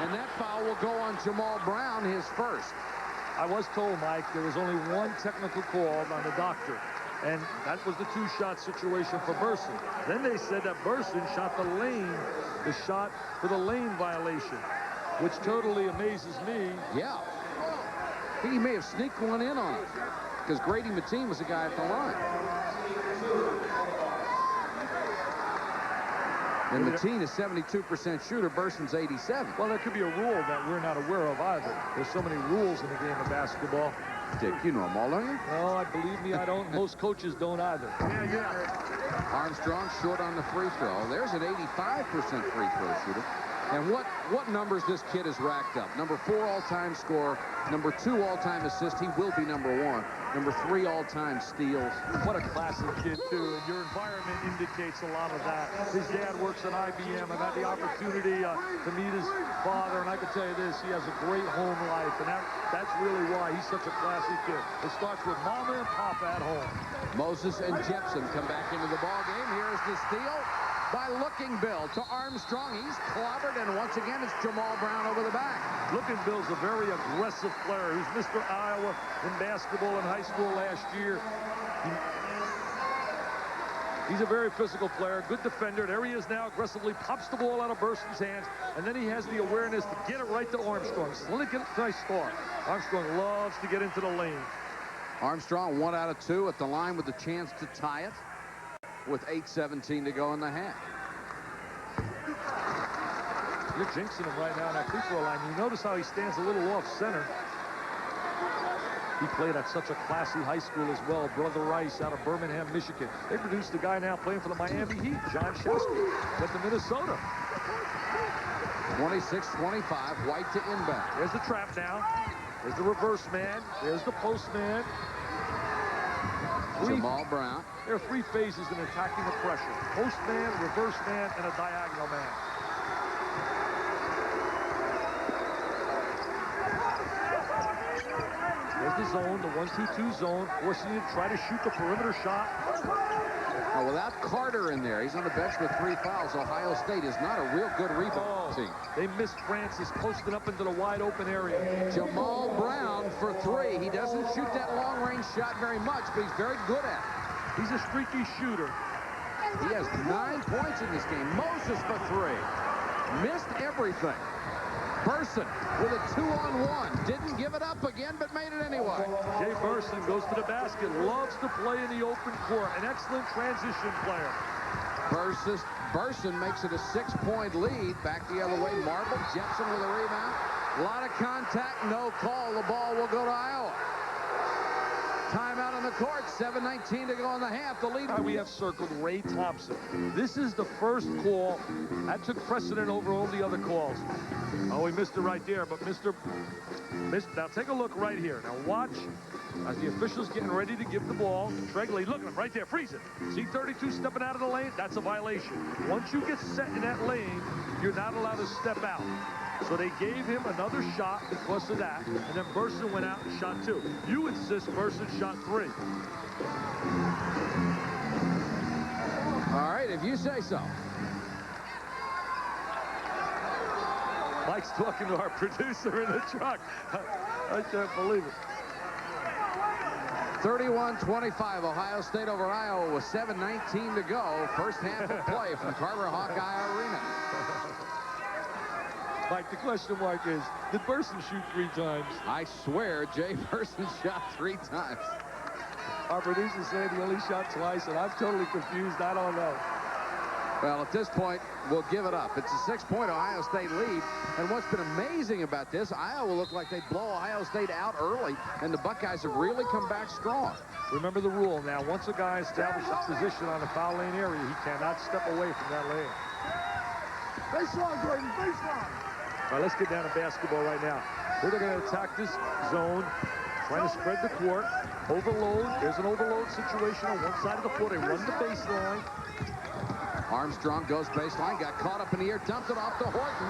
And that foul will go on Jamal Brown, his first. I was told, Mike, there was only 1 technical called on the doctor. And that was the 2-shot situation for Burson. Then they said that Burson shot the shot for the lane violation. which totally amazes me. Yeah. I think he may have sneaked one in on us because Grady Mateen was the guy at the line. And Mateen is 72% shooter. Burson's 87. Well, there could be a rule that we're not aware of either. There's so many rules in the game of basketball. Dick, you know them all, don't you? No, believe me, I don't. Most coaches don't either. Yeah. Armstrong short on the free throw. There's an 85% free throw shooter. And what numbers this kid has racked up. Number 4 all-time scorer. Number 2 all-time assist. He will be number 1. Number 3 all-time steals. What a classic kid, too. And your environment indicates a lot of that. His dad works at IBM. I've had the opportunity to meet his father, and I can tell you this, he has a great home life, and that's really why he's such a classy kid. It starts with mama and papa at home. Moses and Jepson come back into the ball game. Here's the steal by Looking Bill to Armstrong. He's clobbered, and once again, it's Jamal Brown over the back. Looking Bill's a very aggressive player. He's Mr. Iowa in basketball in high school last year. He's a very physical player, good defender. There he is now, aggressively pops the ball out of Burson's hands, and then he has the awareness to get it right to Armstrong. He says, let me get a nice start. Armstrong loves to get into the lane. Armstrong 1 out of 2 at the line with a chance to tie it with 8:17 to go in the half. You're jinxing him right now on that free throw line. You notice how he stands a little off center. He played at such a classy high school as well. Brother Rice out of Birmingham, Michigan. They produced a guy now playing for the Miami Heat, John Shasky, went to Minnesota. 26-25, White to inbound. There's the trap now. There's the reverse man. There's the post man. Jamal Brown. There are 3 phases in attacking the pressure. Post man, reverse man, and a diagonal man. There's the zone, the 1-2-2 zone, forcing you to try to shoot the perimeter shot. Now, without Carter in there, he's on the bench with 3 fouls. Ohio State is not a real good rebound team. They missed Francis posting up into the wide open area. Jamal Brown for 3. He doesn't shoot that long-range shot very much, but he's very good at it. He's a streaky shooter. He has 9 points in this game. Moses for 3. Missed everything. Burson with a 2-on-1. Didn't give it up again, but made it anyway. Jay Burson goes to the basket. Loves to play in the open court. An excellent transition player. Burson makes it a 6-point lead. Back the other way. Marble. Jepson with a rebound. A lot of contact. No call. The ball will go to Iowa. Timeout on the court. 7:19 to go in the half. The lead. We have circled Ray Thompson. This is the first call that took precedent over all the other calls. Oh, he missed it right there, but Missed. Now take a look right here. Now watch as the official's getting ready to give the ball. Tregley, look at him right there, freeze it. See 32 stepping out of the lane? That's a violation. Once you get set in that lane, you're not allowed to step out. So they gave him another shot because of that, and then Burson went out and shot 2. You insist Burson shot 3. All right, if you say so. Mike's talking to our producer in the truck. I can't believe it. 31-25, Ohio State over Iowa with 7:19 to go. First half of play from Carver Hawkeye Arena. Mike, the question mark is, did Burson shoot 3 times? I swear Jay Burson shot 3 times. Our producer said he only shot twice, and I'm totally confused. I don't know. Well, at this point, we'll give it up. It's a 6-point Ohio State lead. And what's been amazing about this, Iowa looked like they'd blow Ohio State out early, and the Buckeyes have really come back strong. Remember the rule now. Once a guy establishes position on the foul lane area, he cannot step away from that lane. Baseline, Gordon, baseline. All right, let's get down to basketball right now. Here they're going to attack this zone, trying to spread the court. Overload. There's an overload situation on one side of the floor. They run the baseline. Armstrong goes baseline, got caught up in the air, dumped it off to Horton.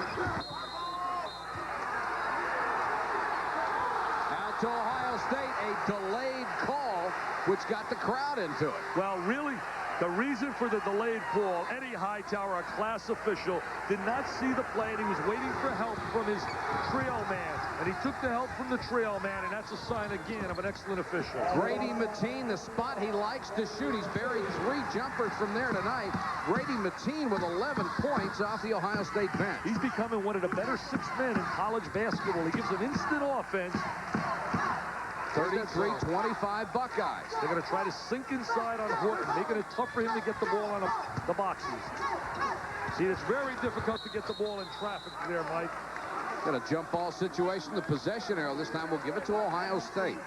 Out to Ohio State, a delayed call, which got the crowd into it. Well, really, The reason for the delayed call, Eddie Hightower, a class official, did not see the play, and he was waiting for help from his trail man. And he took the help from the trail man, and that's a sign, again, of an excellent official. Grady Mateen, the spot he likes to shoot. He's buried 3 jumpers from there tonight. Grady Mateen with 11 points off the Ohio State bench. He's becoming one of the better 6 men in college basketball. He gives an instant offense. 33-25 Buckeyes. They're going to try to sink inside on Horton, making it tough for him to get the ball on the boxes. See, it's very difficult to get the ball in traffic there, Mike. Got a jump ball situation. The possession arrow this time will give it to Ohio State.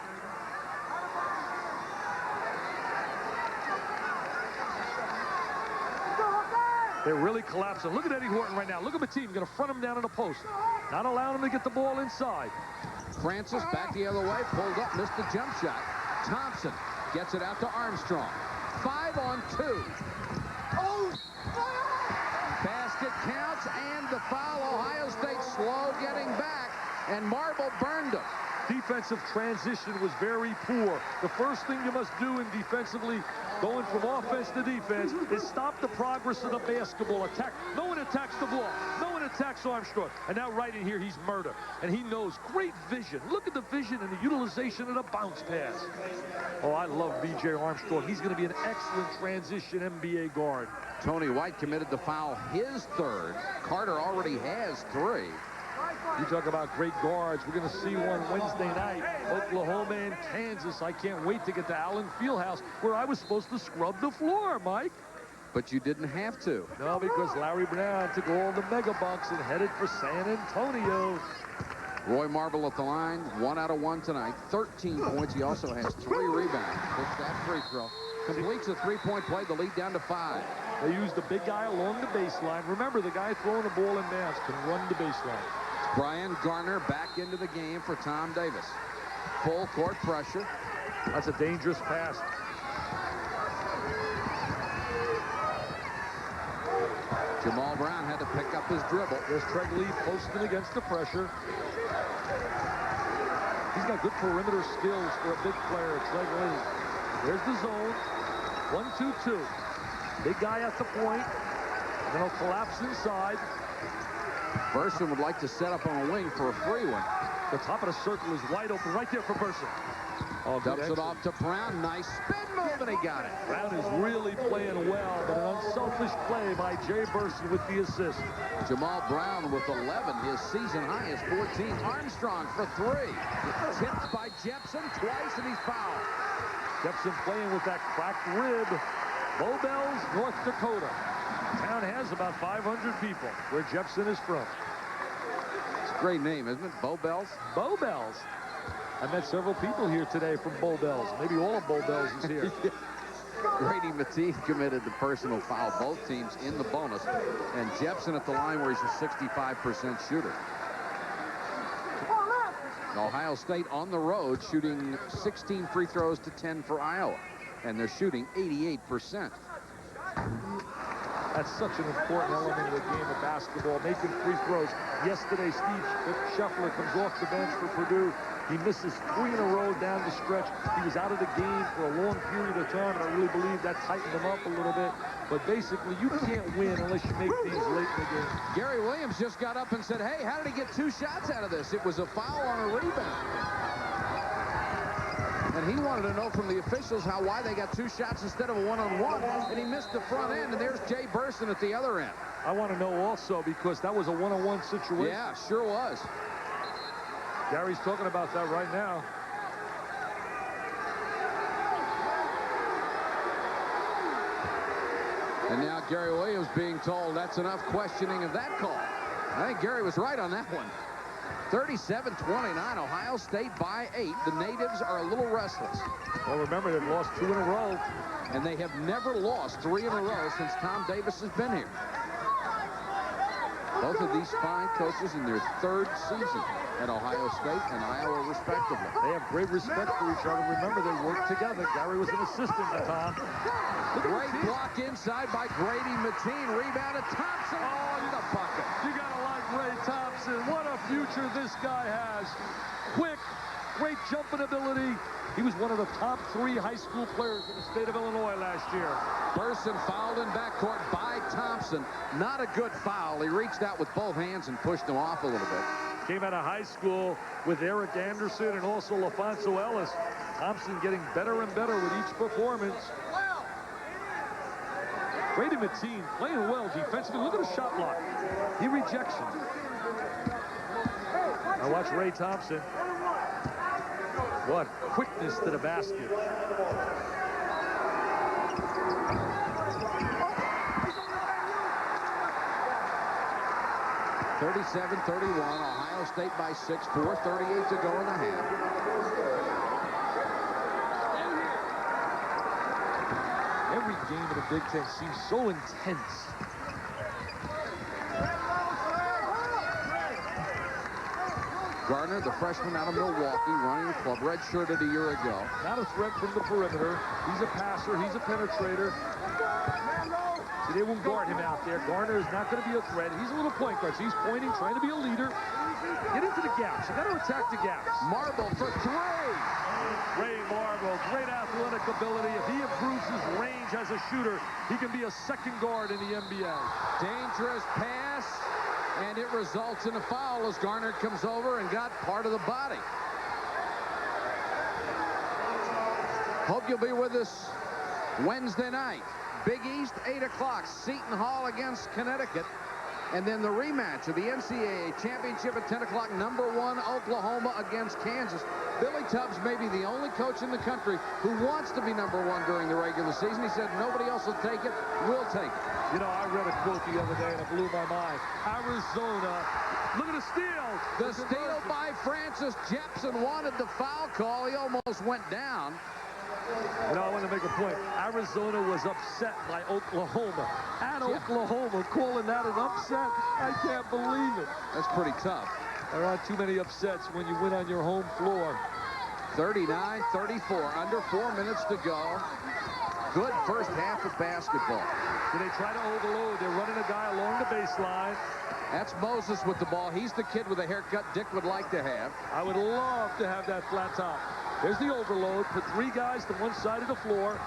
They're really collapsing. Look at Eddie Horton right now. Look at the team. Going to front him down on the post. Not allowing him to get the ball inside. Francis back the other way, pulled up, missed the jump shot. Thompson gets it out to Armstrong. 5 on 2. Basket counts and the foul. Ohio State slow getting back, and Marble burned him. Defensive transition was very poor. The first thing you must do in defensively, going from offense to defense, is stop the progress of the basketball attack. No one attacks the ball. No one attacks Armstrong. And now right in here, he's murder. And he knows. Great vision. Look at the vision and the utilization of the bounce pass. Oh, I love B.J. Armstrong. He's going to be an excellent transition NBA guard. Tony White committed the foul, his 3rd. Carter already has 3. You talk about great guards. We're going to see one Wednesday night. Oklahoma and Kansas. I can't wait to get to Allen Fieldhouse, where I was supposed to scrub the floor, Mike. But you didn't have to. No, because Larry Brown took all the mega bunks and headed for San Antonio. Roy Marble at the line, 1 out of 1 tonight. 13 points. He also has 3 rebounds. Puts that free throw. Completes a 3-point play, the lead down to 5. They use the big guy along the baseline. Remember, the guy throwing the ball in bounds can run the baseline. Brian Garner back into the game for Tom Davis. Full court pressure. That's a dangerous pass. Jamal Brown had to pick up his dribble. There's Craig Lee posting against the pressure. He's got good perimeter skills for a big player, Craig Lee. There's the zone. 1-2-2. Big guy at the point. And then he'll collapse inside. Burson would like to set up on a wing for a free one. The top of the circle is wide open right there for Burson. Oh, dumps it off to Brown. Nice spin move, and he got it. Brown is really playing well, but an unselfish play by Jay Burson with the assist. Jamal Brown with 11. His season high is 14. Armstrong for 3. Tipped by Jepson twice, and he's fouled. Jepson playing with that cracked rib. Bowbells, North Dakota. Town has about 500 people, where Jepson is from. It's a great name, isn't it? Bowbells? Bowbells. I met several people here today from Bowbells. Maybe all of Bowbells is here. Grady Mateen committed the personal foul. Both teams in the bonus. And Jepson at the line where he's a 65% shooter. Ohio State on the road shooting 16 free throws to 10 for Iowa. And they're shooting 88%. That's such an important element of the game of basketball, making free throws. Yesterday, Steve Scheffler comes off the bench for Purdue. He misses 3 in a row down the stretch. He was out of the game for a long period of time, and I really believe that tightened him up a little bit. But basically, you can't win unless you make things late in the game. Gary Williams just got up and said, hey, how did he get 2 shots out of this? It was a foul on a rebound. And he wanted to know from the officials why they got 2 shots instead of a 1-on-1, and he missed the front end, and there's Jay Burson at the other end. I want to know also, because that was a 1-on-1 situation. Yeah, sure was. Gary's talking about that right now. And now Gary Williams being told that's enough questioning of that call. I think Gary was right on that one. 37-29, Ohio State by 8. The natives are a little restless. Well, remember, they've lost 2 in a row. And they have never lost 3 in a row since Tom Davis has been here. Both of these fine coaches in their 3rd season at Ohio State and Iowa, respectively. They have great respect for each other. Remember, they worked together. Gary was an assistant to Tom. Great block inside by Grady Mateen. Rebound at Thompson. Oh, the bucket. You got to like Ray Thompson. What a future this guy has. Quick, great jumping ability. He was one of the top 3 high school players in the state of Illinois last year. Burson fouled in backcourt by Thompson. Not a good foul. He reached out with both hands and pushed him off a little bit. Came out of high school with Eric Anderson and also LaFonso Ellis. Thompson getting better and better with each performance. Brady Mateen playing well defensively. Look at the shot block. He rejects him. Now watch Ray Thompson. What quickness to the basket. (37-31). Ohio State by 6. 4:38 to go in the half. Every game in the Big Ten seems so intense. Gardner, the freshman out of Milwaukee, running the club, redshirted a year ago. Not a threat from the perimeter. He's a passer. He's a penetrator. See, they won't guard him out there. Gardner is not going to be a threat. He's a little point guard. So he's pointing, trying to be a leader. Get into the gaps. You got to attack the gaps. Marble for 3. Ray Marble, great athletic ability. If he improves his range as a shooter, he can be a second guard in the NBA. Dangerous pass, and it results in a foul as Garner comes over and got part of the body. Hope you'll be with us Wednesday night. Big East, 8 o'clock. Seton Hall against Connecticut. And then the rematch of the NCAA championship at 10 o'clock. #1 Oklahoma against Kansas. Billy Tubbs may be the only coach in the country who wants to be #1 during the regular season. He said nobody else will take it. We'll take it. You know, I read a quote the other day and it blew my mind. Arizona, look at the steal. The steal by Francis Jepson wanted the foul call. He almost went down. You know, I want to make a point. Arizona was upset by Oklahoma. At Oklahoma, calling that an upset? I can't believe it. That's pretty tough. There aren't too many upsets when you win on your home floor. 39-34, under 4 minutes to go. Good first half of basketball. So they try to overload. They're running a guy along the baseline. That's Moses with the ball. He's the kid with a haircut Dick would like to have. I would love to have that flat top. There's the overload. Put 3 guys to one side of the floor.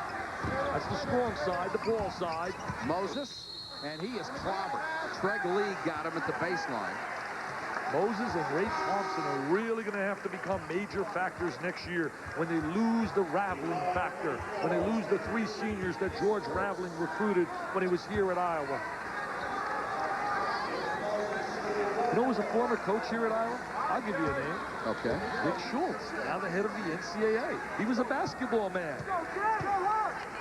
That's the strong side, the ball side. Moses, and he is clobbered. Treg Lee got him at the baseline. Moses and Ray Thompson are really going to have to become major factors next year when they lose the Raveling factor, when they lose the 3 seniors that George Raveling recruited when he was here at Iowa. You know who was a former coach here at Iowa? I'll give you a name. Okay. Dick Schultz, now the head of the NCAA. He was a basketball man.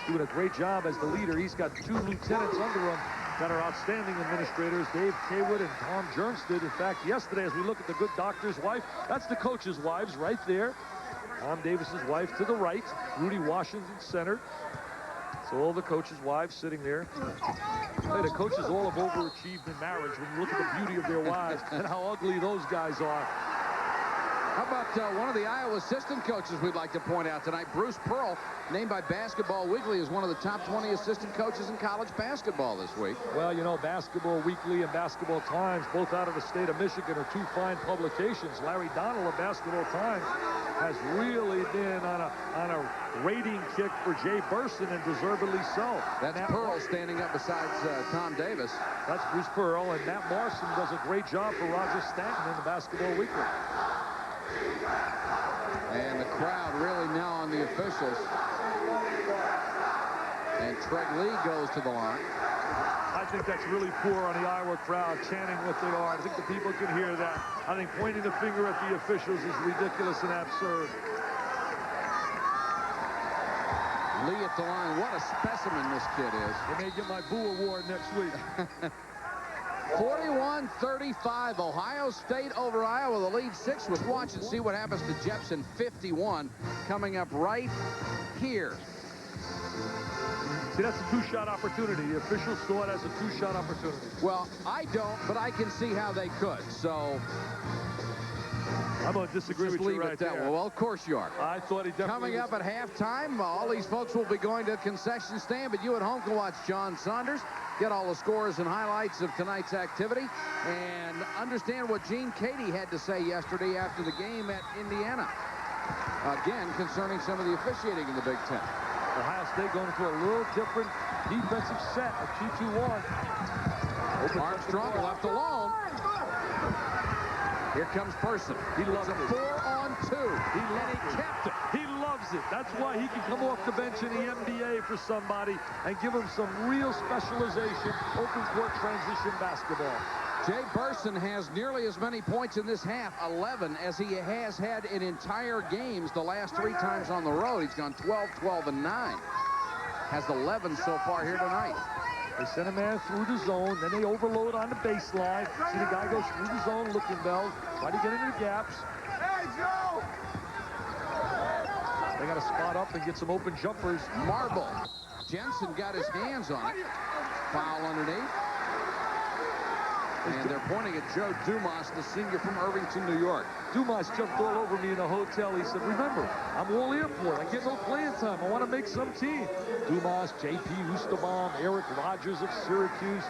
Doing a great job as the leader. He's got 2 lieutenants under him that are outstanding administrators, Dave Kaywood and Tom Jermstead. In fact, yesterday, as we look at the good doctor's wife, that's the coach's wives right there. Tom Davis's wife to the right, Rudy Washington center. So all the coaches' wives sitting there. Hey, the coaches all have overachieved in marriage when you look at the beauty of their wives and how ugly those guys are. How about one of the Iowa assistant coaches we'd like to point out tonight, Bruce Pearl, named by Basketball Weekly as one of the top 20 assistant coaches in college basketball this week. Well, you know, Basketball Weekly and Basketball Times, both out of the state of Michigan, are 2 fine publications. Larry Donnell of Basketball Times has really been on a rating kick for Jay Burson, and deservedly so. That's Pearl standing up besides Tom Davis. That's Bruce Pearl, and Matt Marson does a great job for Roger Stanton in the Basketball Weekly. And the crowd really now on the officials. And Treg Lee goes to the line. I think that's really poor on the Iowa crowd, chanting what they are. I think the people can hear that. I think pointing the finger at the officials is ridiculous and absurd. Lee at the line. What a specimen this kid is. They may get my Boo Award next week. 41-35, Ohio State over Iowa. The lead 6. Let's watch and see what happens to Jepson. 51 coming up right here. See, that's a 2-shot opportunity. The officials saw it as a 2-shot opportunity. Well, I don't, but I can see how they could. So I'm going to disagree with you right there. Well, of course you are. I thought he definitely Coming up at halftime, all these folks will be going to the concession stand, but you at home can watch John Saunders, get all the scores and highlights of tonight's activity, and understand what Gene Cady had to say yesterday after the game at Indiana. Again, concerning some of the officiating in the Big Ten. Ohio State going to a little different defensive set of 2-2-1. Armstrong left alone. Here comes Person. He loves it. 4-on-2. And he kept it. He loves it. That's why he can come off the bench in the NBA for somebody and give him some real specialization, open court transition basketball. Jay Burson has nearly as many points in this half, 11, as he has had in entire games the last 3 times on the road. He's gone 12, 12, and 9. Has 11 so far here tonight. They send a man through the zone, then they overload on the baseline. See the guy goes through the zone, looking bell, try to get into the gaps. Hey, Joe! They got to spot up and get some open jumpers. Marble. Jensen got his hands on it. Foul underneath. And they're pointing at Joe Dumas, the senior from Irvington, New York. Dumas jumped all over me in the hotel. He said, remember, I'm all airport. I get no playing time. I want to make some team. Dumas, J.P. Oosterbaum, Eric Rogers of Syracuse.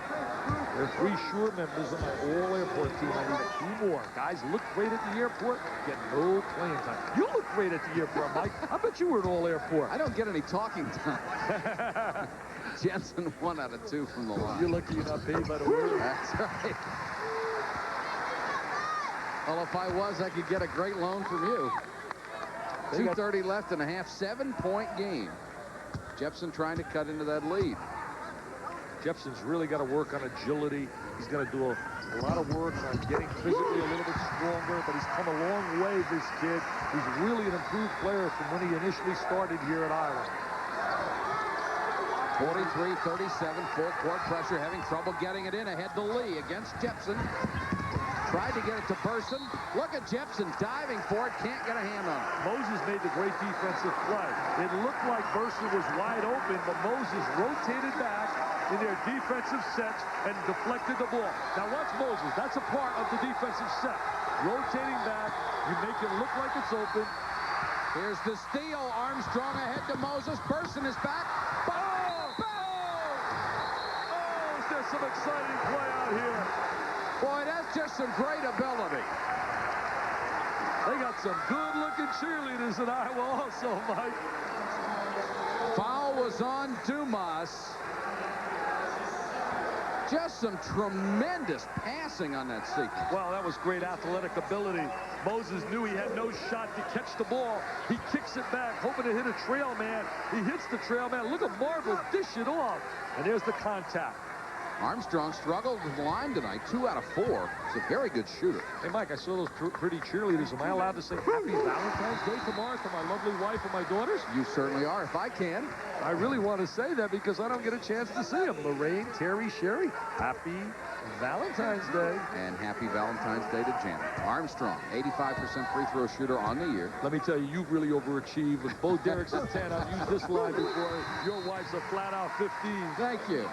They're 3 sure members of my all-airport team. I need 2 more. Guys look great at the airport, get no playing time. You look great at the airport, Mike. I bet you were at all-airport. I don't get any talking time. Jensen 1 out of 2 from the line. You're lucky you're not paid by the word. That's right. Well, if I was, I could get a great loan from you. 2:30 left in a half, 7-point game. Jepson trying to cut into that lead. Jepson's really got to work on agility. He's got to do a lot of work on getting physically a little bit stronger, but he's come a long way, this kid. He's really an improved player from when he initially started here at Iowa. 43-37, full court pressure, having trouble getting it in ahead to Lee against Jepson. Tried to get it to Burson. Look at Jepson diving for it, can't get a hand on it. Moses made the great defensive play. It looked like Burson was wide open, but Moses rotated back in their defensive sets and deflected the ball. Now watch Moses. That's a part of the defensive set. Rotating back, you make it look like it's open. Here's the steal. Armstrong ahead to Moses. Burson is back. There's some exciting play out here. Boy, that's just some great ability. They got some good-looking cheerleaders in Iowa also, Mike. Foul was on Dumas. Just some tremendous passing on that sequence. Well, that was great athletic ability. Moses knew he had no shot to catch the ball. He kicks it back, hoping to hit a trail man. He hits the trail man. Look at Marble dish it off. And there's the contact. Armstrong struggled with the line tonight, 2 out of 4. He's a very good shooter. Hey, Mike, I saw those pretty cheerleaders. Am I allowed to say Happy Valentine's Day tomorrow to my lovely wife and my daughters? You certainly are, if I can. I really want to say that because I don't get a chance to see them. Lorraine, Terry, Sherry, Happy Valentine's Day. And happy Valentine's Day to Janet. Armstrong, 85% free throw shooter on the year. Let me tell you, you've really overachieved. With Bo Derrick's at 10, I've used this line before. Your wife's a flat-out 15. Thank you.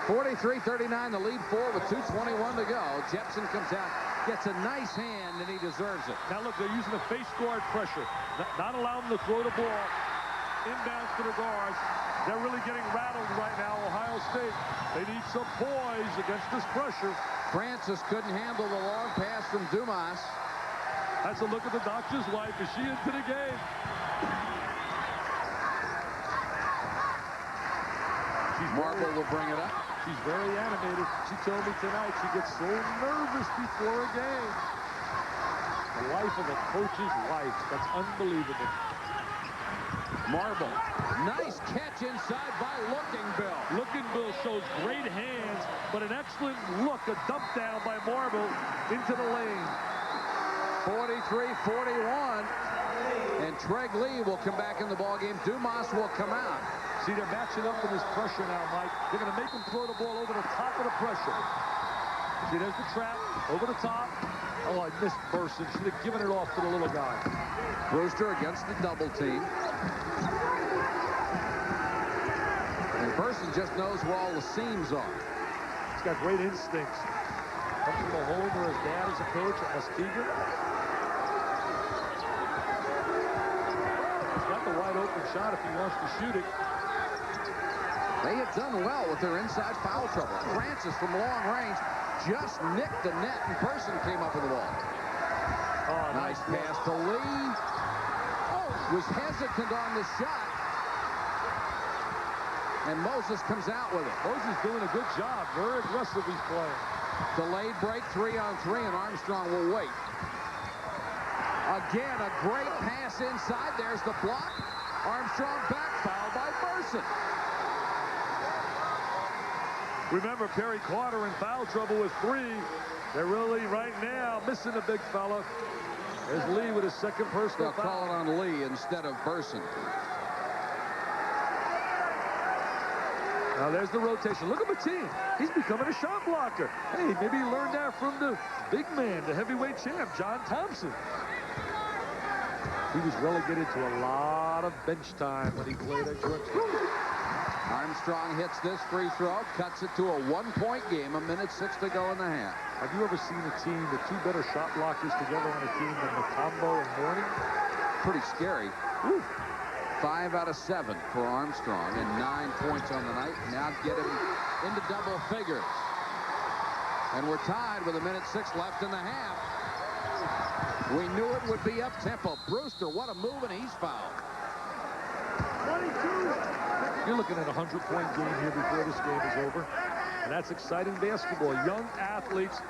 43-39, the lead 4 with 2:21 to go. Jepson comes out, gets a nice hand, and he deserves it. Now look, they're using the face guard pressure. Not allowing them to throw the ball inbounds to the guards. They're really getting rattled right now, Ohio State. They need some poise against this pressure. Francis couldn't handle the long pass from Dumas. That's a look at the doctor's wife. Is she into the game? Marble will bring it up. She's very animated. She told me tonight she gets so nervous before a game. The life of a coach's wife. That's unbelievable. Marble. Nice catch inside by Looking Bill. Looking Bill shows great hands, but an excellent look, a dump down by Marble into the lane. 43-41. And Treg Lee will come back in the ballgame. Dumas will come out. See, they're matching up in this pressure now, Mike. They're going to make him throw the ball over the top of the pressure. See, there's the trap, over the top. Oh, I missed Burson. Should have given it off to the little guy. Brewster against the double team. And Burson just knows where all the seams are. He's got great instincts. Comes from a home where his dad is a coach at Muskegon. He's got the wide open shot if he wants to shoot it. They have done well with their inside foul trouble. Francis from long range just nicked the net, and Burson came up with the ball. Oh, nice pass to Lee. Oh, was hesitant on the shot. And Moses comes out with it. Moses doing a good job. Very aggressive he's playing. Delayed break 3-on-3, and Armstrong will wait. Again, a great pass inside. There's the block. Armstrong back, fouled by Burson. Remember, Perry Carter in foul trouble with 3. They're really, right now, missing a big fella. There's Lee with his second personal They'll foul. call it on Lee instead of Burson. Now there's the rotation. Look at Mateen. He's becoming a shot blocker. Hey, maybe he learned that from the big man, the heavyweight champ, John Thompson. He was relegated to a lot of bench time when he played at Georgetown. Armstrong hits this free throw, cuts it to a 1-point game, 1:06 to go in the half. Have you ever seen a team with 2 better shot blockers together on a team than Mutombo and Mourning? Pretty scary. Woo. 5 out of 7 for Armstrong and 9 points on the night. Now get him into double figures. And we're tied with 1:06 left in the half. We knew it would be up-tempo. Brewster, what a move, and he's fouled. 22. You're looking at a 100-point game here before this game is over. And that's exciting basketball. Young athletes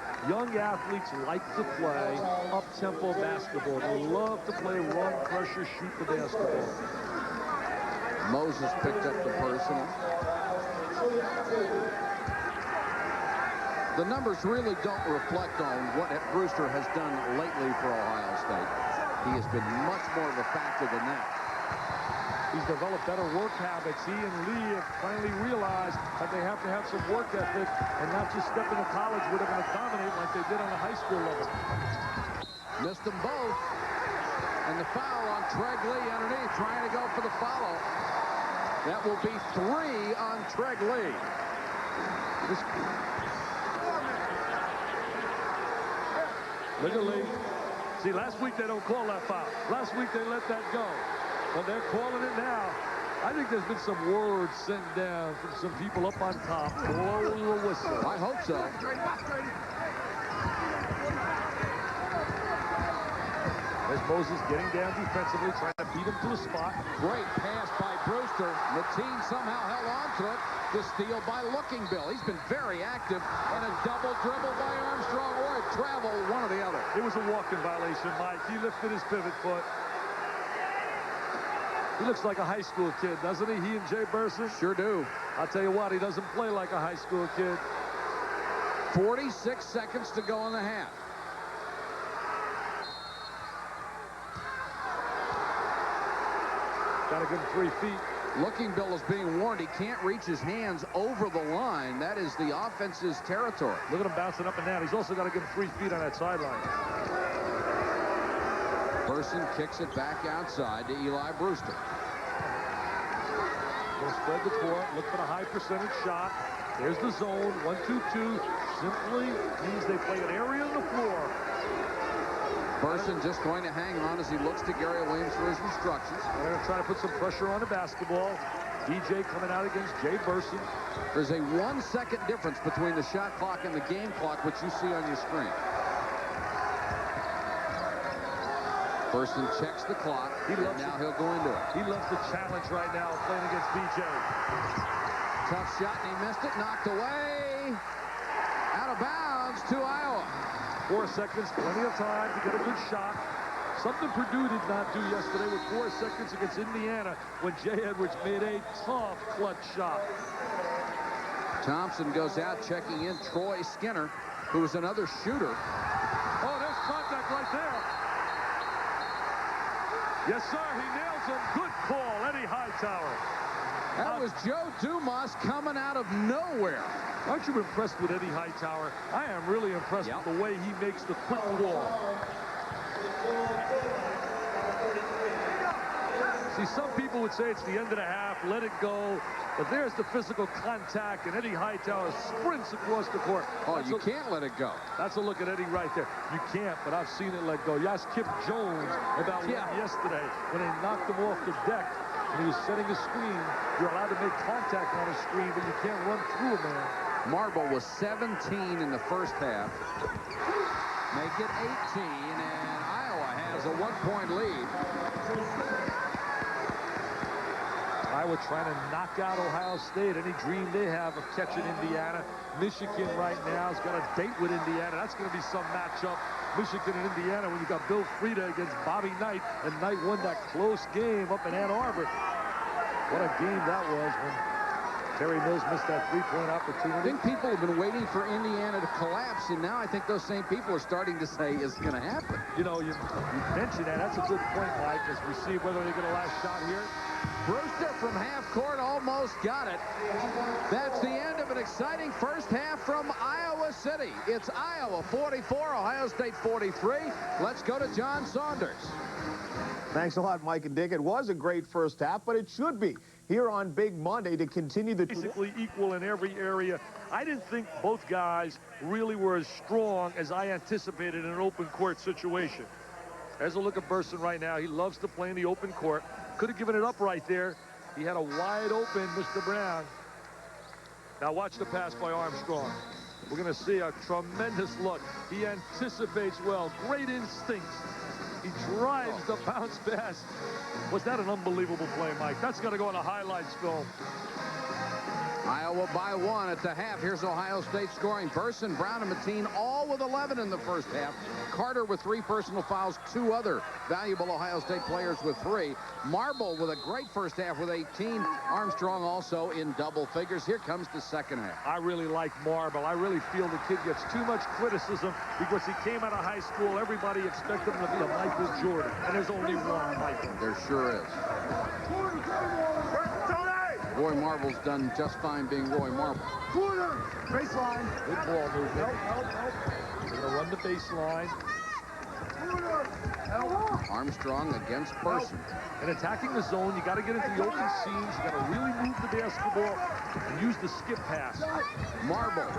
like to play up-tempo basketball. They love to play run, pressure, shoot the basketball. Moses picked up the personal. The numbers really don't reflect on what Brewster has done lately for Ohio State. He has been much more of a factor than that. He's developed better work habits. He and Lee have finally realized that they have to have some work ethic and not just step into college where they're going to dominate like they did on the high school level. Missed them both. And the foul on Treg Lee underneath, trying to go for the follow. That will be 3 on Treg Lee. Look at Lee. See, last week they don't call that foul. Last week they let that go. But they're calling it now. I think there's been some words sent down from some people up on top. Blow the whistle. I hope so. There's Moses getting down defensively, trying to beat him to a spot. Great pass by Brewster. Mateen somehow held on to it. The steal by Looking Bill. He's been very active. And a double dribble by Armstrong or a travel, one or the other. It was a walking violation, Mike. He lifted his pivot foot. He looks like a high school kid, doesn't he? He and Jay Burson? Sure do. I'll tell you what, he doesn't play like a high school kid. 46 seconds to go in the half. Got to give him 3 feet. Looking Bill is being warned he can't reach his hands over the line. That is the offense's territory. Look at him bouncing up and down. He's also got to give him 3 feet on that sideline. Burson kicks it back outside to Eli Brewster. Going to spread the court. Look for the high percentage shot. There's the zone. 1-2-2. Simply means they play an area on the floor. Burson just going to hang on as he looks to Gary Williams for his instructions. They're going to try to put some pressure on the basketball. DJ coming out against Jay Burson. There's a 1-second difference between the shot clock and the game clock, which you see on your screen. Burson checks the clock, and now he'll go into it. He loves the challenge right now playing against DJ. Tough shot, and he missed it. Knocked away. Out of bounds to Iowa. 4 seconds, plenty of time to get a good shot. Something Purdue did not do yesterday with 4 seconds against Indiana when Jay Edwards made a tough clutch shot. Thompson goes out checking in Troy Skinner, who is another shooter. Oh, there's contact right there. Yes, sir, he nails him. Good call, Eddie Hightower. That was Joe Dumas coming out of nowhere. Aren't you impressed with Eddie Hightower? I am really impressed with the way he makes the quick call. See, some people would say it's the end of the half, let it go. But there's the physical contact, and Eddie Hightower sprints across the court. Oh, you can't let it go. That's a look at Eddie right there. You can't, but I've seen it let go. You asked Kip Jones about one yesterday when they knocked him off the deck. And he was setting a screen. You're allowed to make contact on a screen, but you can't run through a man. Marble was 17 in the first half. Make it 18, and has a 1-point lead. Iowa trying to knock out Ohio State. Any dream they have of catching Indiana. Michigan right now has got a date with Indiana. That's going to be some matchup. Michigan and Indiana when you got Bill Frieda against Bobby Knight, and Knight won that close game up in Ann Arbor. What a game that was when Terry Mills missed that three-point opportunity. I think people have been waiting for Indiana to collapse, and now I think those same people are starting to say it's going to happen. You know, you mentioned that. That's a good point, Mike, as we see whether they get a last shot here. Brewster from half court almost got it. That's the end of an exciting first half from Iowa City. It's Iowa 44, Ohio State 43. Let's go to John Saunders. Thanks a lot, Mike and Dick. It was a great first half, but it should be here on Big Monday to continue the... Basically equal in every area. I didn't think both guys really were as strong as I anticipated in an open court situation. There's a look at Burson right now. He loves to play in the open court. Could have given it up right there. He had a wide open Mr. Brown. Now watch the pass by Armstrong. We're going to see a tremendous look. He anticipates well. Great instincts. He drives the bounce pass. Was that an unbelievable play, Mike? That's going to go on a highlights film. Iowa by 1 at the half. Here's Ohio State scoring. Burson, Brown, and Mateen all with 11 in the first half. Carter with 3 personal fouls. 2 other valuable Ohio State players with 3. Marble with a great first half with 18. Armstrong also in double figures. Here comes the second half. I really like Marble. I really feel the kid gets too much criticism because he came out of high school. Everybody expected him to be a Michael Jordan, and there's only one Michael. There sure is. Roy Marble's done just fine being Roy Marble. Baseline. Good ball movement. They're going to run the baseline. Armstrong against Burson. And attacking the zone, you got to get into the open seams. You got to really move the basketball and use the skip pass. Marble.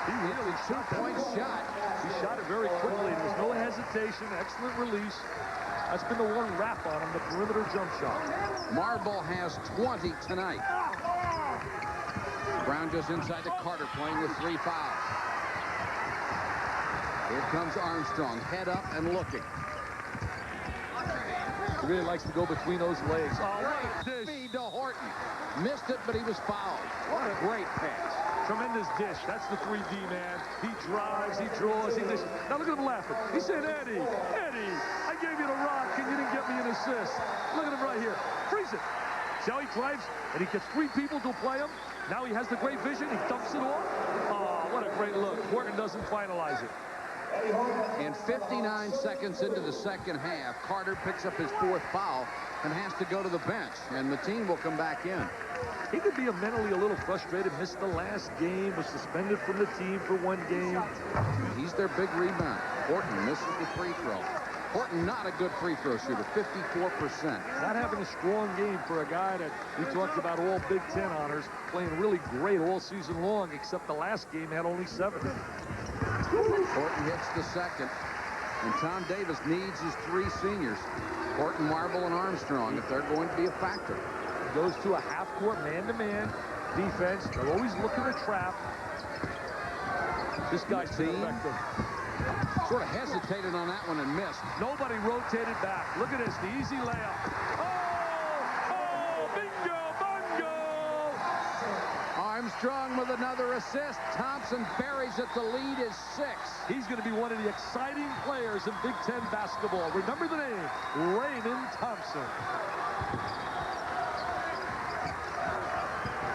He really 2-point shot. He shot it very quickly. There was no hesitation. Excellent release. That's been the one wrap on him, the perimeter jump shot. Marble has 20 tonight. Brown just inside to Carter, playing with 3 fouls. Here comes Armstrong, head up and looking. He really likes to go between those legs. Great feed to Horton. Missed it, but he was fouled. What a great pass. Tremendous dish. That's the 3D man. He drives, he draws, he dishes. Now look at him laughing. He said, Eddie, I gave you the rock and you didn't get me an assist. Look at him right here. Freeze it. See how he drives and he gets 3 people to play him. Now he has the great vision. He dumps it off. Oh, what a great look. Horton doesn't finalize it. And 59 seconds into the second half, Carter picks up his 4th foul and has to go to the bench. And Mateen will come back in. He could be mentally a little frustrated. Missed the last game. Was suspended from the team for 1 game. He's their big rebound. Horton misses the free throw. Horton not a good free throw shooter, 54%. Not having a strong game for a guy that we talked about all Big Ten honors, playing really great all season long, except the last game had only 7. Horton hits the second. And Tom Davis needs his 3 seniors, Horton, Marble, and Armstrong, if they're going to be a factor. Goes to a half-court man-to-man defense. They're always looking to trap. This guy's too effective. Sort of hesitated on that one and missed. Nobody rotated back. Look at this, the easy layup. Oh, bingo, bongo. Armstrong with another assist. Thompson buries it. The lead is 6. He's going to be one of the exciting players in Big Ten basketball. Remember the name, Raymond Thompson.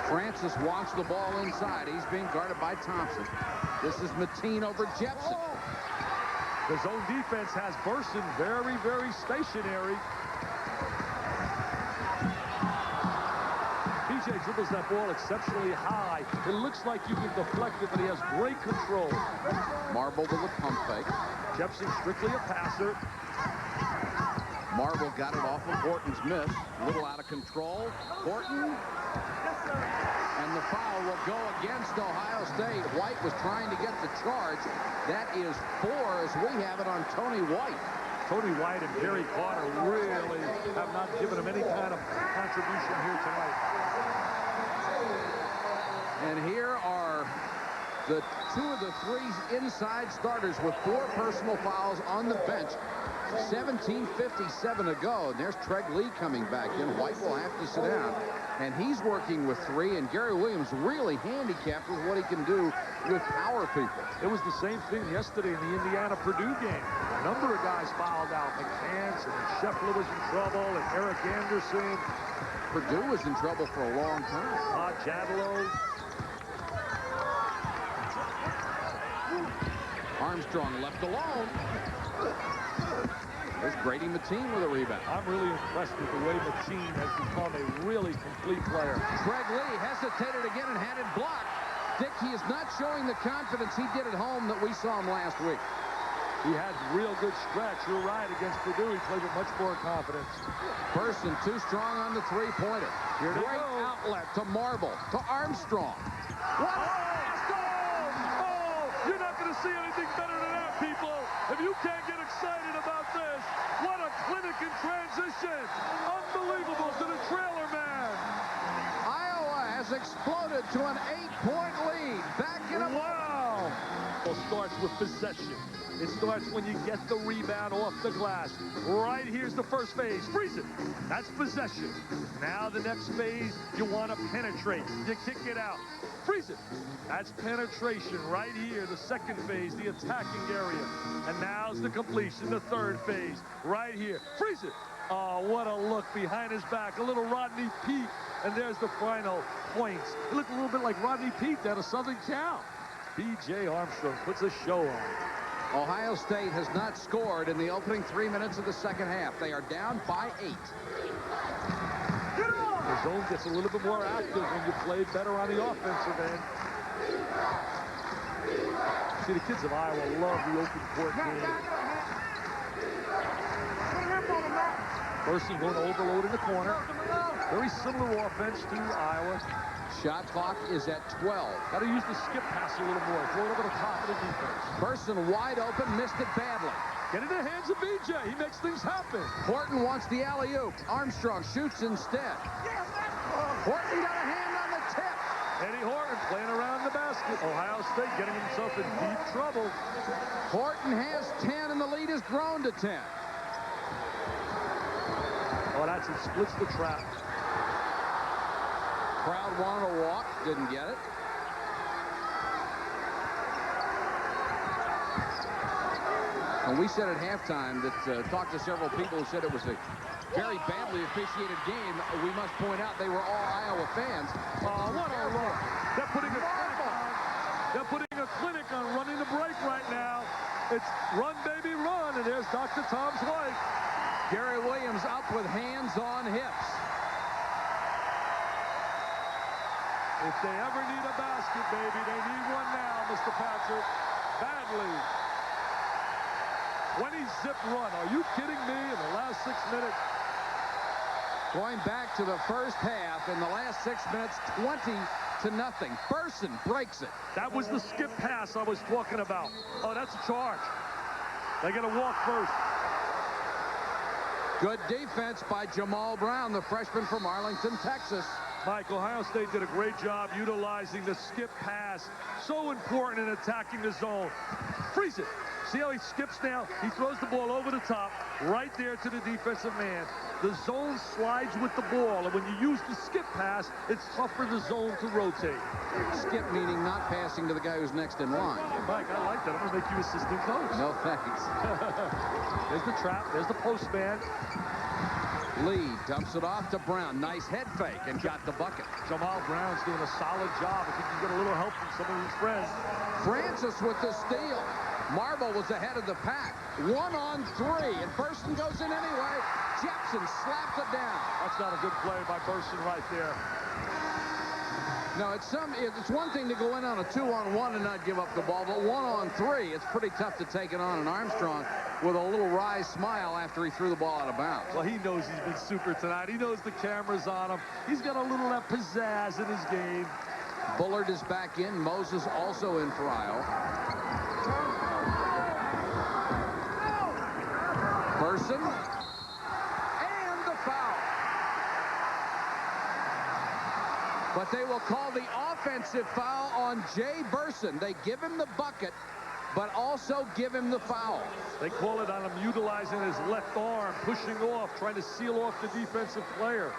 Francis wants the ball inside. He's being guarded by Thompson. This is Mateen over Jepson. The zone defense has Burson very, very stationary. PJ dribbles that ball exceptionally high. It looks like you can deflect it, but he has great control. Marble with a pump fake. Jepson strictly a passer. Marble got it off of Horton's miss. A little out of control. Horton. And the foul will go against Ohio State. White was trying to get the charge. That is 4 as we have it on Tony White. Tony White and Gary Carter really have not given him any kind of contribution here tonight. And here are two of the three inside starters with 4 personal fouls on the bench. 17:57 to go, and there's Treg Lee coming back in. White will have to sit down, and he's working with 3, and Gary Williams really handicapped with what he can do with power people. It was the same thing yesterday in the Indiana-Purdue game. A number of guys fouled out. McCants and Scheffler was in trouble, and Eric Anderson. Purdue was in trouble for a long time. Jadlow. Armstrong left alone. There's Grady Mateen with a rebound. I'm really impressed with the way Mateen has become a really complete player. Treg Lee hesitated again and had it blocked. Dick, he is not showing the confidence he did at home that we saw him last week. He had real good stretch. You're right, against Purdue, he played with much more confidence. Person too strong on the three-pointer. Great outlet to Marble, to Armstrong. What a You're not going to see anything better than that, people. If you can't get excited about this, what a clinic in transition. Unbelievable to the trailer man. Iowa has exploded to an 8-point lead. Back in a Wow. It starts with possession. It starts when you get the rebound off the glass. Right here's the first phase. Freeze it. That's possession. Now the next phase, you want to penetrate. You kick it out. Freeze it. That's penetration right here. The second phase, the attacking area. And now's the completion, the third phase. Right here. Freeze it. Oh, what a look behind his back. A little Rodney Peete. And there's the final points. It looked a little bit like Rodney Peete out of Southern Cal. B.J. Armstrong puts a show on. Ohio State has not scored in the opening 3 minutes of the second half. They are down by 8. The zone gets a little bit more active when you play better on the offensive end. See, the kids of Iowa love the open court game. Person going to overload in the corner. Very similar offense to Iowa. Shot clock is at 12. Got to use the skip pass a little more. Throw it over the top of the defense. Person wide open, missed it badly. Get in the hands of B.J. He makes things happen. Horton wants the alley-oop. Armstrong shoots instead. Horton got a hand on the tip. Eddie Horton playing around the basket. Ohio State getting himself in deep trouble. Horton has 10, and the lead has grown to 10. Oh, that's it. Splits the trap. Crowd wanted to walk, didn't get it. And we said at halftime that talked to several people who said it was a very badly officiated game. We must point out they were all Iowa fans. Oh, what a look. They're putting a clinic on. They're putting a clinic on running the break right now. It's run, baby, run. And there's Dr. Tom's wife. Gary Williams up with hands on hips. If they ever need a basket, baby, they need one now, Mr. Patrick. Badly. 20-zip run. Are you kidding me? In the last 6 minutes. Going back to the first half, in the last 6 minutes, 20-0. Person breaks it. That was the skip pass I was talking about. Oh, that's a charge. They got to walk first. Good defense by Jamal Brown, the freshman from Arlington, Texas. Mike, Ohio State did a great job utilizing the skip pass. So important in attacking the zone. Freeze it. See how he skips now? He throws the ball over the top, right there to the defensive man. The zone slides with the ball, and when you use the skip pass, it's tough for the zone to rotate. Skip meaning not passing to the guy who's next in line. Mike, I like that. I'm going to make you assistant coach. No thanks. There's the trap. There's the postman. Lee dumps it off to Brown. Nice head fake and got the bucket. Jamal Brown's doing a solid job. I think he can get a little help from some of his friends. Francis with the steal. Marble was ahead of the pack. 1-on-3, and Burson goes in anyway. Jepson slapped it down. That's not a good play by Burson right there. No, it's one thing to go in on a 2-on-1 and not give up the ball, but 1-on-3, it's pretty tough to take it on. And Armstrong with a little wry smile after he threw the ball out of bounds. Well, he knows he's been super tonight. He knows the camera's on him. He's got a little of that pizzazz in his game. Bullard is back in. Moses also in for Iowa. Person. And the foul. But they will call the offensive foul on Jay Burson. They give him the bucket, but also give him the foul. They call it on him utilizing his left arm, pushing off, trying to seal off the defensive player.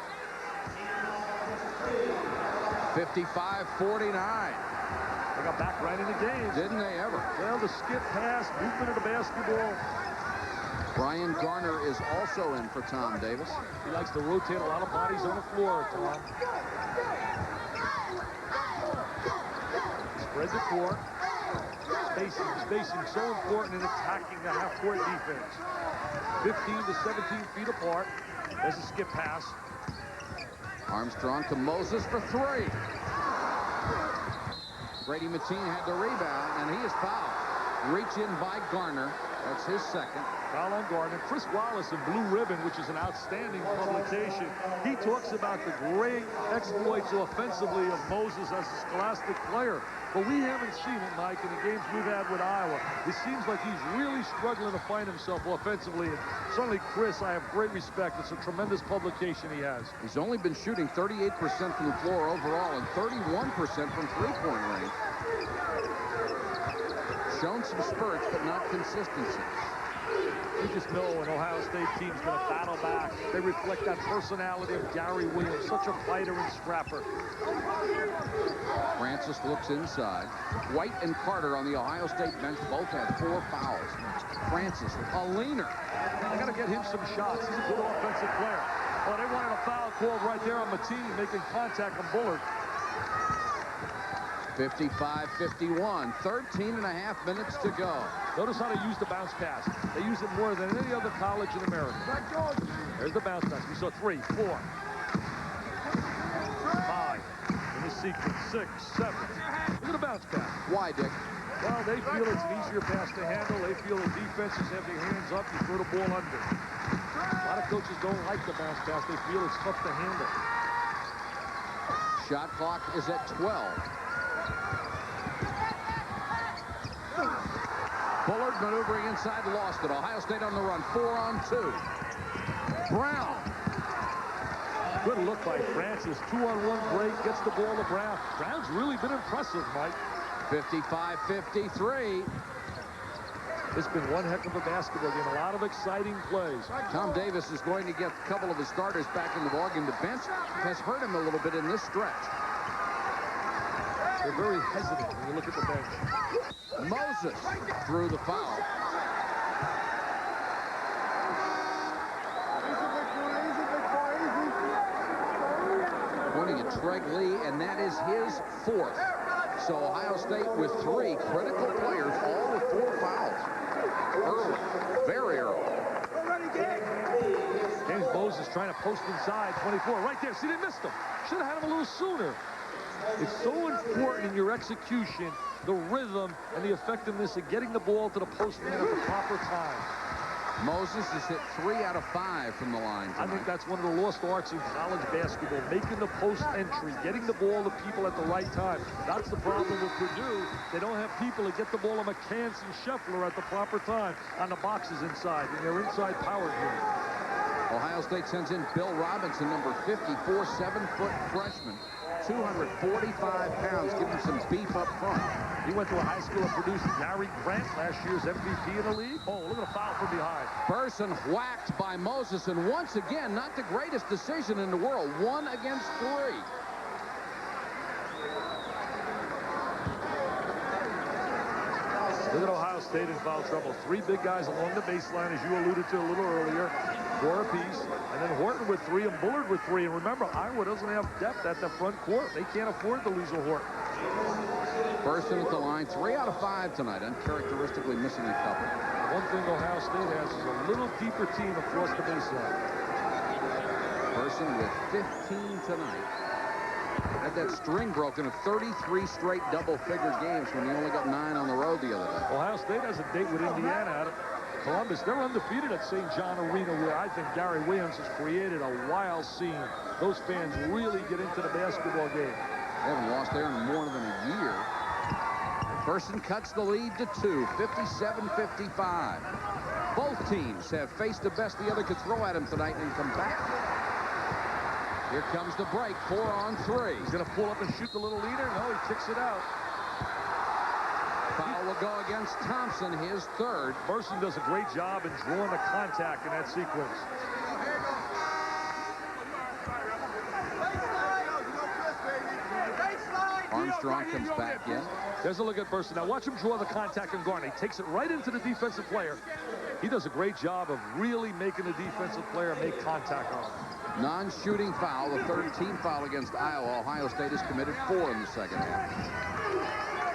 55-49. They got back right in the game. Didn't they ever? Well, the skip pass, movement of the basketball. Brian Garner is also in for Tom Davis. He likes to rotate a lot of bodies on the floor, Tom. Spread the court. Spacing so important in attacking the half-court defense. 15 to 17 feet apart. There's a skip pass. Armstrong to Moses for three. Brady Mateen had the rebound, and he is fouled. Reach in by Garner. That's his second. Foul on Garner. Chris Wallace in Blue Ribbon, which is an outstanding publication. He talks about the great exploits offensively of Moses as a scholastic player. But we haven't seen it, Mike, in the games we've had with Iowa. It seems like he's really struggling to find himself offensively. And certainly, Chris, I have great respect. It's a tremendous publication he has. He's only been shooting 38% from the floor overall and 31% from three-point range. Shown some spurts, but not consistency. You just know an Ohio State team's going to battle back. They reflect that personality of Gary Williams, such a fighter and scrapper. Francis looks inside. White and Carter on the Ohio State bench both had 4 fouls. Francis, a leaner. They got to get him some shots. He's a good offensive player. Oh, they wanted a foul called right there on Mateen, making contact on Bullard. 55-51, 13 and a half minutes to go. Notice how they use the bounce pass. They use it more than any other college in America. There's the bounce pass. We saw 3, 4, 5 in the sequence, 6, 7. Look at the bounce pass. Why, Dick? Well, they feel it's an easier pass to handle. They feel the defenses have their hands up. You throw the ball under. A lot of coaches don't like the bounce pass. They feel it's tough to handle. Shot clock is at 12. Bullard maneuvering inside, lost it. Ohio State on the run, 4-on-2. Brown. Good look by Francis. 2-on-1 break, gets the ball to Brown. Brown's really been impressive, Mike. 55-53. It's been one heck of a basketball game. A lot of exciting plays. Tom Davis is going to get a couple of his starters back in the ballgame. The bench has hurt him a little bit in this stretch. They're very hesitant when you look at the bench. Moses threw the foul. Pointing at Treg Lee, and that is his 4th. So Ohio State with 3 critical players, all with 4 fouls. Early, very early. James Moses trying to post inside, 24. Right there, see, they missed him. Should have had him a little sooner. It's so important in your execution, the rhythm, and the effectiveness of getting the ball to the post man at the proper time. Moses has hit 3 out of 5 from the line tonight. I think that's one of the lost arts in college basketball, making the post entry, getting the ball to people at the right time. That's the problem with Purdue. They don't have people to get the ball to McCants and Scheffler at the proper time on the boxes inside, in their inside power game. Ohio State sends in Bill Robinson, number 54, 7-foot freshman. 245 pounds, give him some beef up front. He went to a high school that produced Gary Grant, last year's MVP in the league. Oh, look at a foul from behind. Burson whacked by Moses, and once again, not the greatest decision in the world. 1 against 3. Look at Ohio State in foul trouble. 3 big guys along the baseline, as you alluded to a little earlier. 4 apiece. And then Horton with 3 and Bullard with 3. And remember, Iowa doesn't have depth at the front court. They can't afford to lose a Horton. Burson at the line, 3 out of 5 tonight, uncharacteristically missing a couple. One thing Ohio State has is a little deeper team across the baseline. Burson with 15 tonight. Had that string broken of 33 straight double-figure games when he only got 9 on the road the other day. Ohio State has a date with Indiana at Columbus. They're undefeated at St. John Arena, where I think Gary Williams has created a wild scene. Those fans really get into the basketball game. They haven't lost there in more than a year. Burson cuts the lead to 2, 57-55. Both teams have faced the best the other could throw at him tonight and come back. Here comes the break, 4-on-3. He's going to pull up and shoot the little leader. No, he kicks it out. Foul will go against Thompson, his third. Burson does a great job in drawing the contact in that sequence. Armstrong comes back in. There's a look at Burson. Now watch him draw the contact and Garney. He takes it right into the defensive player. He does a great job of really making the defensive player make contact on him. Non-shooting foul, the third team foul against Iowa. Ohio State has committed 4 in the second half.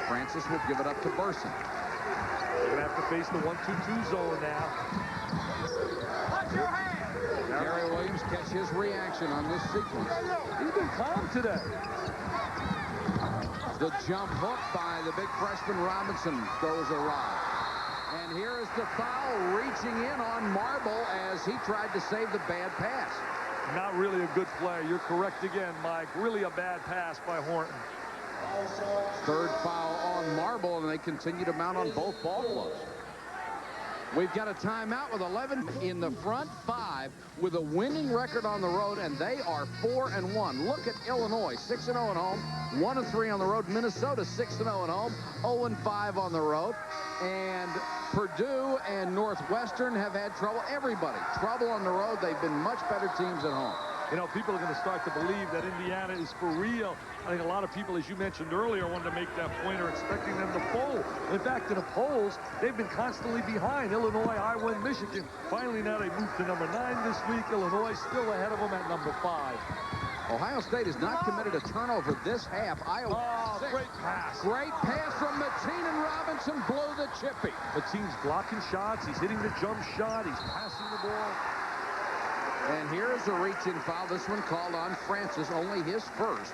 Francis will give it up to Burson. They're going to have to face the 1-2-2 zone now. Gary Williams catch his reaction on this sequence. He's been calm today. The jump hook by the big freshman Robinson goes awry. And here is the foul, reaching in on Marble as he tried to save the bad pass. Not really a good play. You're correct again, Mike. Really a bad pass by Horton. Third foul on Marble, and they continue to mount on both ball clubs. We've got a timeout with 11 in the front 5 with a winning record on the road, and they are 4-1. Look at Illinois, 6-0 at home, 1-3 on the road. Minnesota, 6-0 at home, 0-5 on the road. And Purdue and Northwestern have had trouble. Everybody, trouble on the road. They've been much better teams at home. You know, people are going to start to believe that Indiana is for real. I think a lot of people, as you mentioned earlier, wanted to make that point, are expecting them to fold. In fact, in the polls, they've been constantly behind Illinois, Iowa, and Michigan. Finally, now they moved to number 9 this week. Illinois still ahead of them at number 5. Ohio State has not committed a turnover this half. Iowa. Oh, great pass. Great pass from Mateen, and Robinson blew the chippy. Mateen's blocking shots. He's hitting the jump shot. He's passing the ball. And here is a reach-in foul. This one called on Francis, only his first.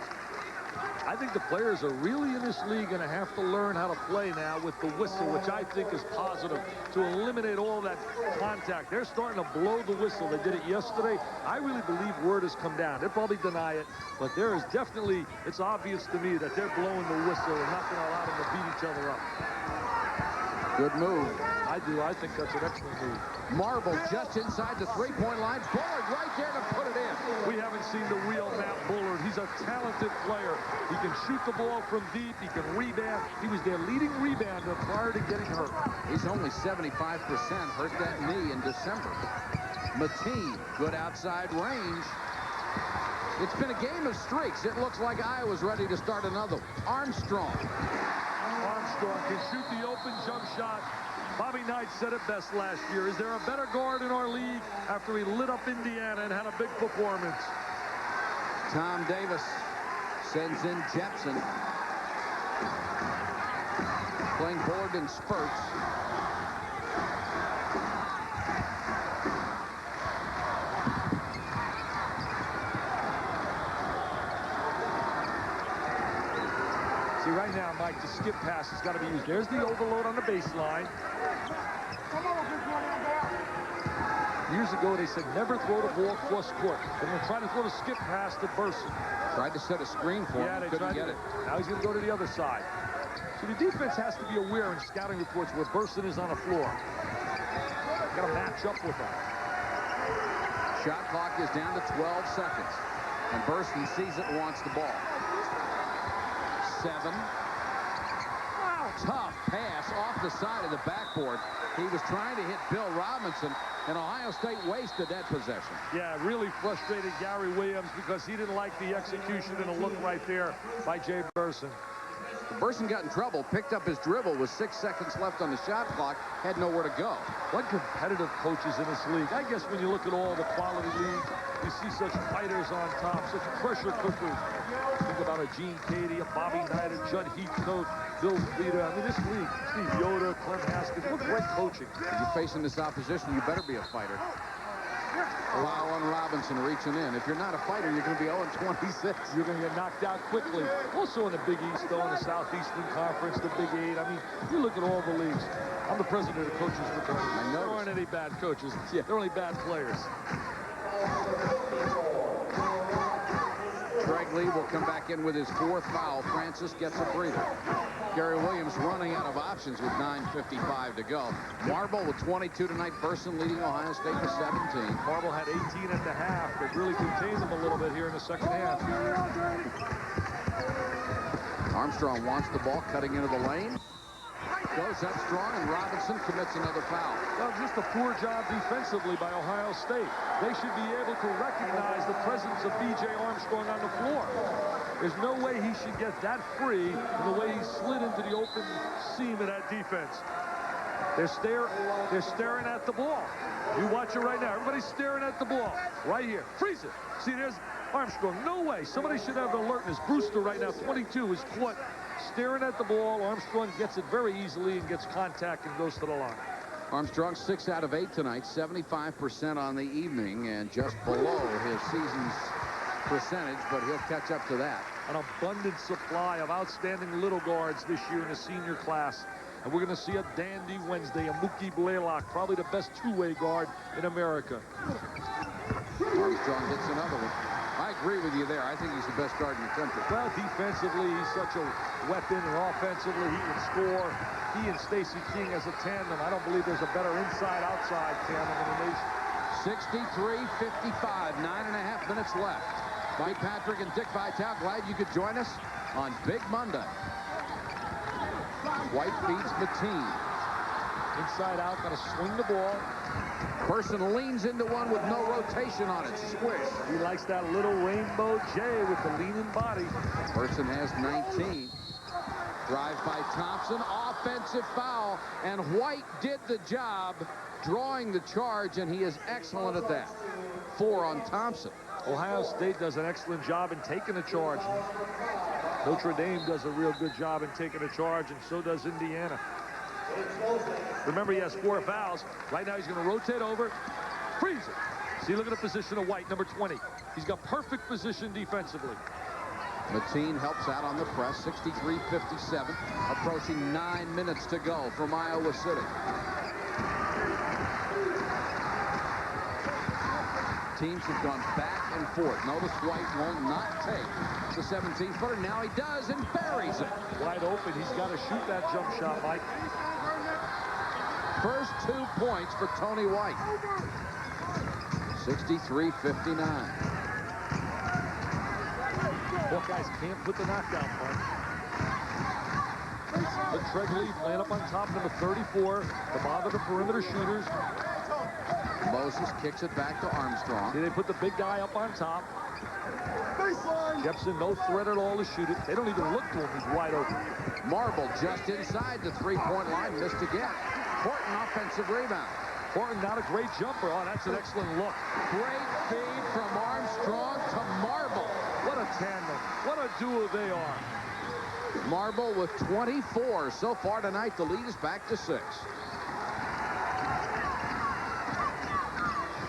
I think the players are really in this league going to have to learn how to play now with the whistle, which I think is positive, to eliminate all that contact. They're starting to blow the whistle. They did it yesterday. I really believe word has come down. They'll probably deny it, but there is definitely, it's obvious to me that they're blowing the whistle and not going to allow them to beat each other up. Good move. I do. I think that's an excellent move. Marble just inside the three-point line. Bullard right there to put it in. We haven't seen the real Matt Bullard. He's a talented player. He can shoot the ball from deep. He can rebound. He was their leading rebounder prior to getting hurt. He's only 75%. Hurt that knee in December. Mateen, good outside range. It's been a game of streaks. It looks like Iowa's ready to start another one. Armstrong can shoot the open jump shot. Bobby Knight said it best last year. Is there a better guard in our league after he lit up Indiana and had a big performance? Tom Davis sends in Jepson. Playing Bullard in spurts. Right now, Mike, the skip pass has got to be used. There's the overload on the baseline. Years ago, they said never throw the ball cross court. They're going to try to throw the skip pass to Burson. Tried to set a screen for him. They couldn't get it. Now he's going to go to the other side. So the defense has to be aware in scouting reports where Burson is on the floor. Got to match up with him. Shot clock is down to 12 seconds. And Burson sees it and wants the ball. 7. Wow, tough pass off the side of the backboard. He was trying to hit Bill Robinson, and Ohio State wasted that possession. Yeah, really frustrated Gary Williams because he didn't like the execution and the look right there by Jay Burson. Burson got in trouble, picked up his dribble with 6 seconds left on the shot clock, had nowhere to go. What competitive coaches in this league. I guess when you look at all the quality leagues, you see such fighters on top, such pressure cookers. Think about a Gene Cady, a Bobby Knight, a Judd Heathcote, Bill Vita. I mean, this league, Steve Yoder, Clem Haskins, what great coaching. If you're facing this opposition, you better be a fighter. Foul on Robinson reaching in. If you're not a fighter, you're going to be 0-26. You're going to get knocked out quickly. Also in the Big East, though, in the Southeastern Conference, the Big 8. I mean, you look at all the leagues. I'm the president of the coaches fraternity. There aren't any bad coaches. There are only bad players. Greg Lee will come back in with his 4th foul. Francis gets a breather. Gary Williams running out of options with 9:55 to go. Marble with 22 tonight. Burson leading Ohio State with 17. Marble had 18 at the half. They really contained them a little bit here in the second half. Armstrong wants the ball, cutting into the lane. goes up strong, and Robinson commits another foul. Well, just a poor job defensively by Ohio State. They should be able to recognize the presence of B.J. Armstrong on the floor. There's no way he should get that free in the way he slid into the open seam of that defense. They're staring at the ball. You watch it right now. Everybody's staring at the ball. Right here. Freeze it. See, there's Armstrong. No way. Somebody should have alertness. Brewster right now, 22, is caught staring at the ball. Armstrong gets it very easily and gets contact and goes to the line. Armstrong 6 out of 8 tonight, 75% on the evening, and just below his season's percentage, but he'll catch up to that. An abundant supply of outstanding little guards this year in the senior class. And we're going to see a dandy Wednesday, a Mookie Blaylock, probably the best two-way guard in America. Armstrong gets another one. I agree with you there. I think he's the best guard in the country. Well, defensively, he's such a weapon, and offensively, he can score. He and Stacey King as a tandem. I don't believe there's a better inside-outside tandem in the nation. 63-55, 9.5 minutes left. Mike Patrick and Dick Vitale, glad you could join us on Big Monday. White feeds Mateen. Inside out, got to swing the ball. Person leans into one with no rotation on it. Squish. He likes that little rainbow J with the leaning body. Person has 19. Drive by Thompson. Offensive foul. And White did the job drawing the charge, and he is excellent at that. 4 on Thompson. Ohio State does an excellent job in taking a charge. Notre Dame does a real good job in taking a charge, and so does Indiana. Remember, he has 4 fouls. Right now, he's going to rotate over. Freeze it. See, look at the position of White, number 20. He's got perfect position defensively. Mateen helps out on the press, 63-57. Approaching 9 minutes to go from Iowa City. Teams have gone back and forth. Notice White will not take the 17-footer. Now he does and buries it. Wide open. He's got to shoot that jump shot, Mike. First 2 points for Tony White. 63-59. Hawkeyes can't put the knockdown point. But Treg Lee playing up on top, number 34, to bother the perimeter shooters. Moses kicks it back to Armstrong. See, they put the big guy up on top. Jepson, no threat at all to shoot it. They don't even look to him. He's wide open. Marble just inside the three-point line. Missed again. Horton offensive rebound. Horton not a great jumper. Oh, that's an excellent look. Great feed from Armstrong to Marble. What a tandem. What a duo they are. Marble with 24 so far tonight. The lead is back to 6.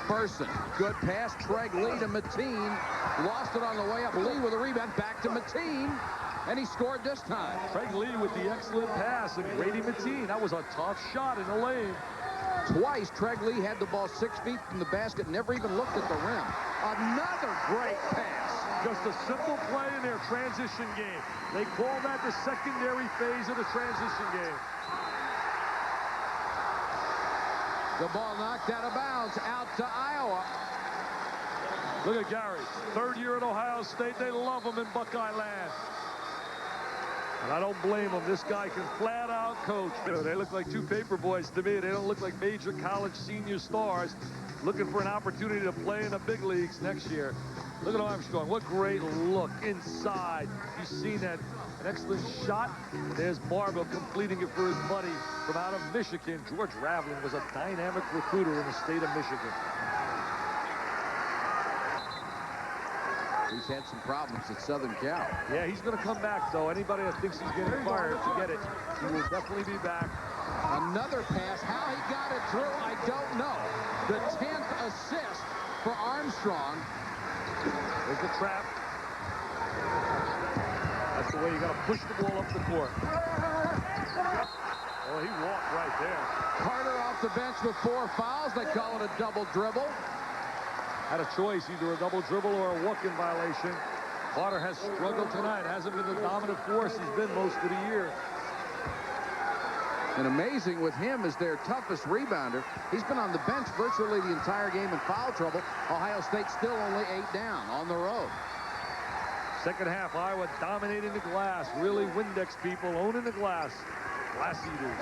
Person, good pass. Treg Lee to Mateen. Lost it on the way up. Lee with a rebound. Back to Mateen. And he scored this time. Treg Lee with the excellent pass. And Grady Mateen. That was a tough shot in the lane. Twice, Treg Lee had the ball 6 feet from the basket. Never even looked at the rim. Another great pass. Just a simple play in their transition game. They call that the secondary phase of the transition game. The ball knocked out of bounds, out to Iowa. Look at Gary, 3rd year at Ohio State. They love him in Buckeye land. And I don't blame him. This guy can flat out coach. They look like 2 paper boys to me. They don't look like major college senior stars looking for an opportunity to play in the big leagues next year. Look at Armstrong. What great look inside. You've seen that. An excellent shot. There's Marble completing it for his buddy from out of Michigan. George Ravlin was a dynamic recruiter in the state of Michigan. He's had some problems at Southern Cal. Yeah, he's going to come back, though. Anybody that thinks he's getting fired, forget it. He will definitely be back. Another pass. How he got it through, I don't know. The 10th assist for Armstrong. There's the trap. That's the way you got to push the ball up the court. Oh, he walked right there. Carter off the bench with 4 fouls. They call it a double dribble. Had a choice, either a double dribble or a walk-in violation. Carter has struggled tonight. Hasn't been the dominant force he's been most of the year. And amazing with him is their toughest rebounder. He's been on the bench virtually the entire game in foul trouble. Ohio State still only 8 down on the road. Second half, Iowa dominating the glass. Really Windex people owning the glass. Class Eaters.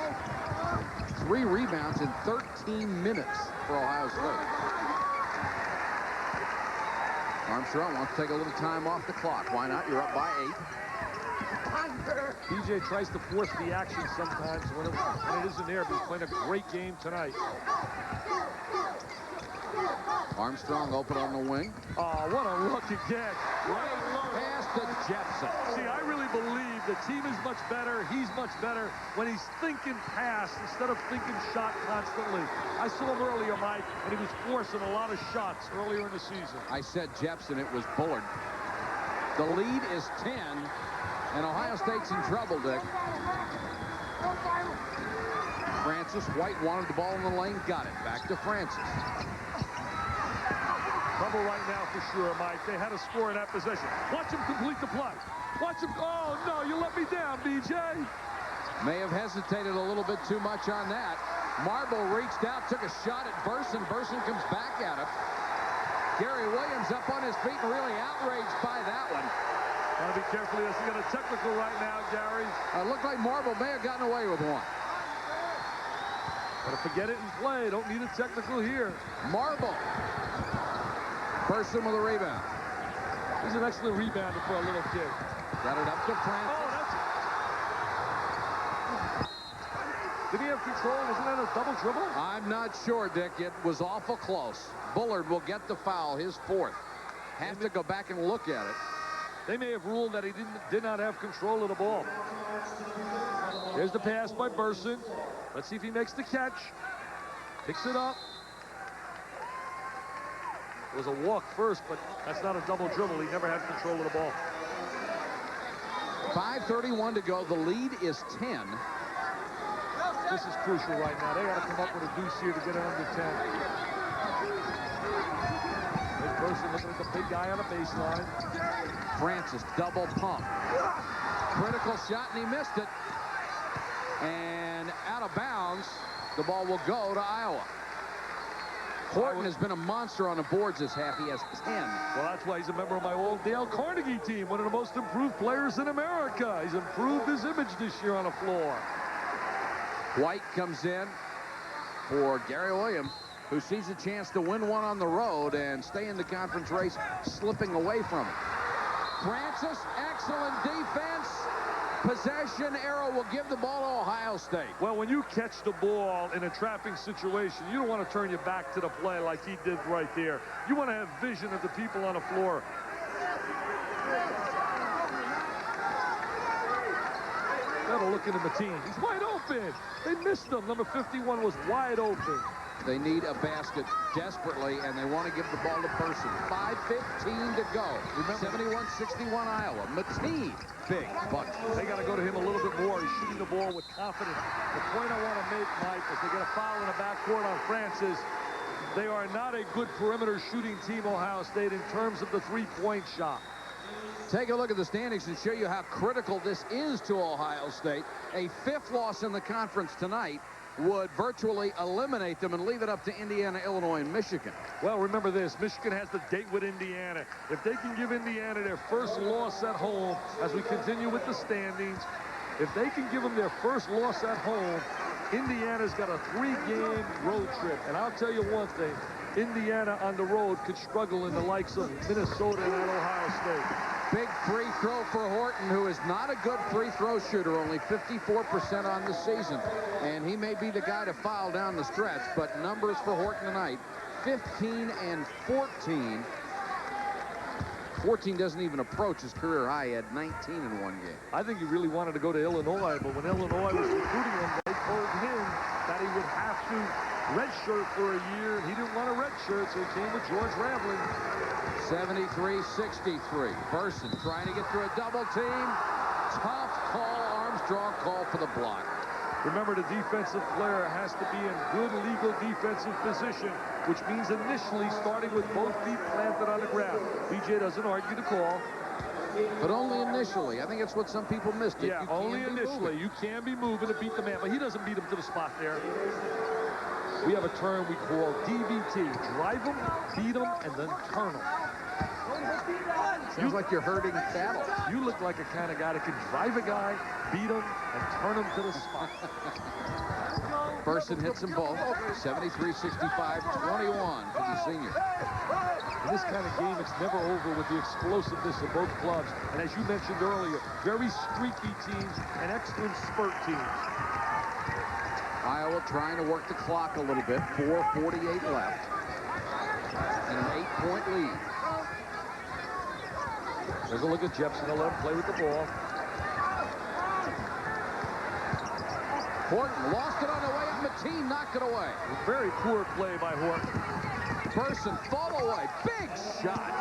3 rebounds in 13 minutes for Ohio State. Armstrong wants to take a little time off the clock. Why not? You're up by 8. BJ tries to force the action sometimes when it isn't there, but he's playing a great game tonight. Armstrong open on the wing. Oh, what a lucky catch. Pass to Jepson. See, I really believe the team is much better. He's much better when he's thinking pass instead of thinking shot constantly. I saw him earlier, Mike, and he was forcing a lot of shots earlier in the season. I said Jepson. It was Bullard. The lead is 10, and Ohio State's in trouble, Dick. Francis. White wanted the ball in the lane. Got it. Back to Francis. Trouble right now for sure, Mike. They had to score in that possession. Watch him complete the play. Watch him. Oh, no, you let me down, BJ. May have hesitated a little bit too much on that. Marble reached out, took a shot at Burson. Burson comes back at him. Gary Williams up on his feet and really outraged by that one. Got to be careful. He doesn't get a technical right now, Gary. Looked like Marble may have gotten away with one. Got to forget it and play. Don't need a technical here. Marble. Burson with a rebound. He's an excellent rebounder for a little kid. Got it up to Francis. Oh, did he have control? Wasn't that a double dribble? I'm not sure, Dick. It was awful close. Bullard will get the foul, his 4th. Have to go back and look at it. They may have ruled that he did not have control of the ball. Here's the pass by Burson. Let's see if he makes the catch. Picks it up. It was a walk first, but that's not a double dribble. He never had control of the ball. 5:31 to go. The lead is 10. This is crucial right now. They got to come up with a deuce here to get it under 10. This person looking at the big guy on the baseline. Francis, double pump. Critical shot, and he missed it. And out of bounds, the ball will go to Iowa. Horton has been a monster on the boards this half. He has 10. Well, that's why he's a member of my old Dale Carnegie team, one of the most improved players in America. He's improved his image this year on the floor. White comes in for Gary Williams, who sees a chance to win one on the road and stay in the conference race, slipping away from it. Francis, excellent defense. Possession arrow will give the ball to Ohio State. Well, when you catch the ball in a trapping situation, you don't want to turn your back to the play like he did right there. You want to have vision of the people on the floor. Got to look into Mateen. He's wide open. They missed him. Number 51 was wide open. They need a basket desperately, and they want to give the ball to Burson. 5:15 to go. 71-61 Iowa. Mateen, big bunch. They got to go to him a little bit more. He's shooting the ball with confidence. The point I want to make, Mike, is they get a foul in the backcourt on Francis. They are not a good perimeter shooting team, Ohio State, in terms of the three-point shot. Take a look at the standings and show you how critical this is to Ohio State. A 5th loss in the conference tonight would virtually eliminate them and leave it up to Indiana, Illinois, and Michigan. Well, remember this. Michigan has the date with Indiana. If they can give Indiana their first loss at home as we continue with the standings, if they can give them their first loss at home, Indiana's got a 3-game road trip. And I'll tell you one thing. Indiana on the road could struggle in the likes of Minnesota and at Ohio State. Big free throw for Horton, who is not a good free throw shooter, only 54% on the season. And he may be the guy to foul down the stretch, but numbers for Horton tonight, 15 and 14. 14 doesn't even approach his career high. He had 19 in one game. I think he really wanted to go to Illinois, but when Illinois was recruiting him, they told him that he would have to redshirt for a year, and he didn't want a redshirt, so he came with George Raveling. 73-63. Burson trying to get through a double team. Tough call. Armstrong call for the block. Remember, the defensive player has to be in good legal defensive position, which means initially starting with both feet planted on the ground. BJ doesn't argue the call. But only initially. I think that's what some people missed. Yeah, only initially. You can be moving to beat the man, but he doesn't beat him to the spot there. We have a term we call DBT. Drive him, beat him, and then turn him. Sounds like you're herding cattle. You look like a kind of guy that can drive a guy, beat him, and turn him to the spot. Burson hits them both. 73-65, 21 for the senior. In this kind of game, it's never over with the explosiveness of both clubs. And as you mentioned earlier, very streaky teams and excellent spurt teams. Iowa trying to work the clock a little bit. 4:48 left. And an 8-point lead. There's a look at Jepson. They'll let him play with the ball. Horton lost it on the way up. Mateen knocked it away. Very poor play by Horton. Burson fall away. Big shot.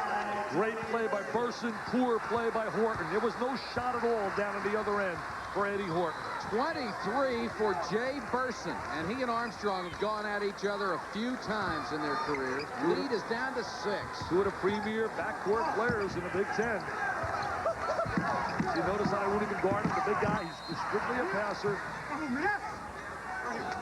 Great play by Burson. Poor play by Horton. There was no shot at all down at the other end for Eddie Horton. 23 for Jay Burson. And he and Armstrong have gone at each other a few times in their careers. Lead is down to 6. Two of the premier backcourt players in the Big Ten. You notice how I wouldn't even guard him. The big guy, he's strictly a passer.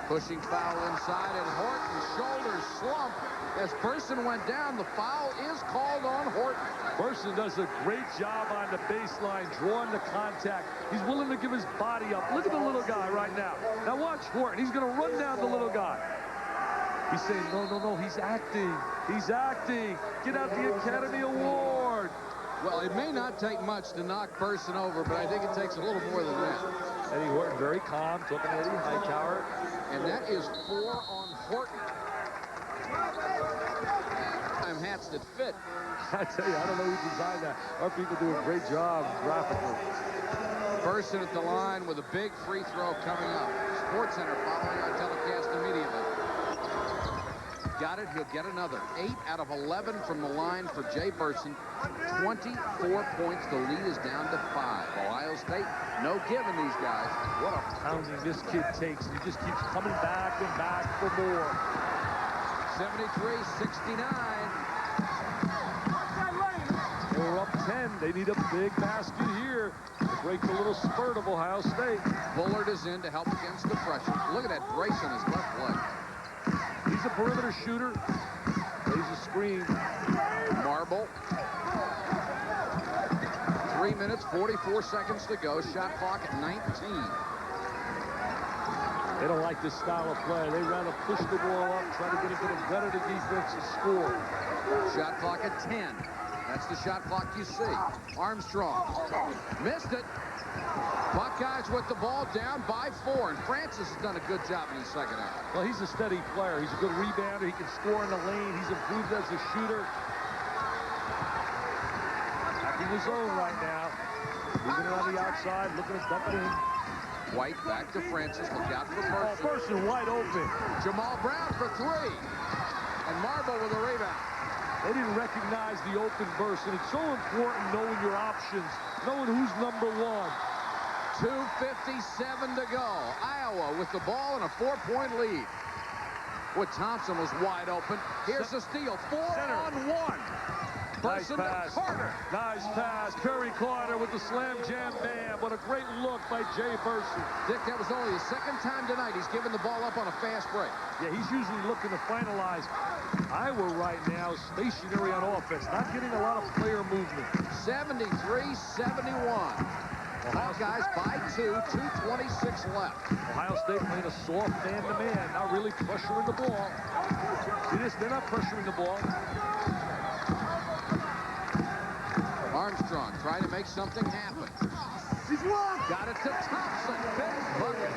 Pushing foul inside, and Horton's shoulders slump. As Burson went down, the foul is called on Horton. Burson does a great job on the baseline, drawing the contact. He's willing to give his body up. Look at the little guy right now. Now watch Horton. He's going to run down the little guy. He's saying, no, no, no, he's acting. He's acting. Get out the Academy Award. Well, it may not take much to knock Burson over, but I think it takes a little more than that. Eddie Horton very calm, talking to Eddie Hightower. And that is 4 on Horton. Hats that fit. I tell you, I don't know who designed that. Our people do a great job graphically. Burson at the line with a big free throw coming up. Sports Center following our telecast immediately. Got it. He'll get another. 8 out of 11 from the line for Jay Burson. 24 points. The lead is down to 5. Ohio State, no giving these guys. What a pounding this kid takes. He just keeps coming back and back for more. 73-69. They were up 10. They need a big basket here to break the little spurt of Ohio State. Bullard is in to help against the pressure. Look at that brace on his left leg. He's a perimeter shooter. Lays a screen. Marble. 3 minutes, 44 seconds to go. Shot clock at 19. They don't like this style of play. They rather push the ball up, try to get into the gut of the defense and score. Shot clock at 10. That's the shot clock you see. Armstrong missed it. Buckeyes with the ball down by 4. And Francis has done a good job in the second half. Well, he's a steady player. He's a good rebounder. He can score in the lane. He's improved as a shooter. Attacking his own right now. Moving around the outside, looking to dump it in. White back to Francis. Look out for Burson. Oh, Burson wide open. Jamal Brown for 3. And Marble with a rebound. They didn't recognize the open Burson. It's so important knowing your options, knowing who's number 1. 2:57 to go. Iowa with the ball and a 4-point lead. Wood Thompson was wide open. Here's the steal. 4 on 1. Nice Burson pass. to Carter. Nice pass. Perry Carter with the slam jam bam. What a great look by Jay Burson. Dick, that was only his second time tonight he's given the ball up on a fast break. Yeah, he's usually looking to finalize. Iowa right now stationary on offense, not getting a lot of player movement. 73-71. Hawkeyes by 2, 2:26 left. Ohio State playing a soft man-to-man, not really pressuring the ball. See this? They're not pressuring the ball. Armstrong trying to make something happen. Got it to Thompson. Big bucket.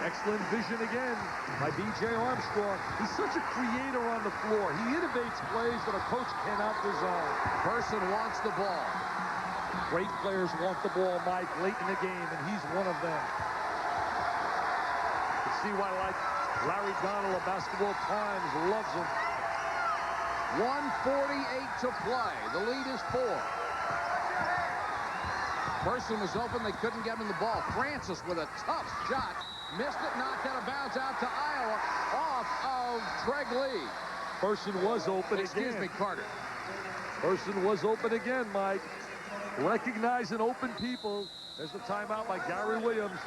Excellent vision again by B.J. Armstrong. He's such a creator on the floor. He innovates plays that a coach cannot design. Burson wants the ball. Great players want the ball, Mike, late in the game, and he's one of them. You see why, like, Larry Donnell of Basketball Times loves him. 1:48 to play. The lead is 4. Burson was open. They couldn't get him the ball. Francis with a tough shot. Missed it, knocked out of bounds out to Iowa off of Greg Lee. Burson was open again. Excuse me, Carter. Burson was open again, Mike. Recognizing open people. There's the timeout by Gary Williams.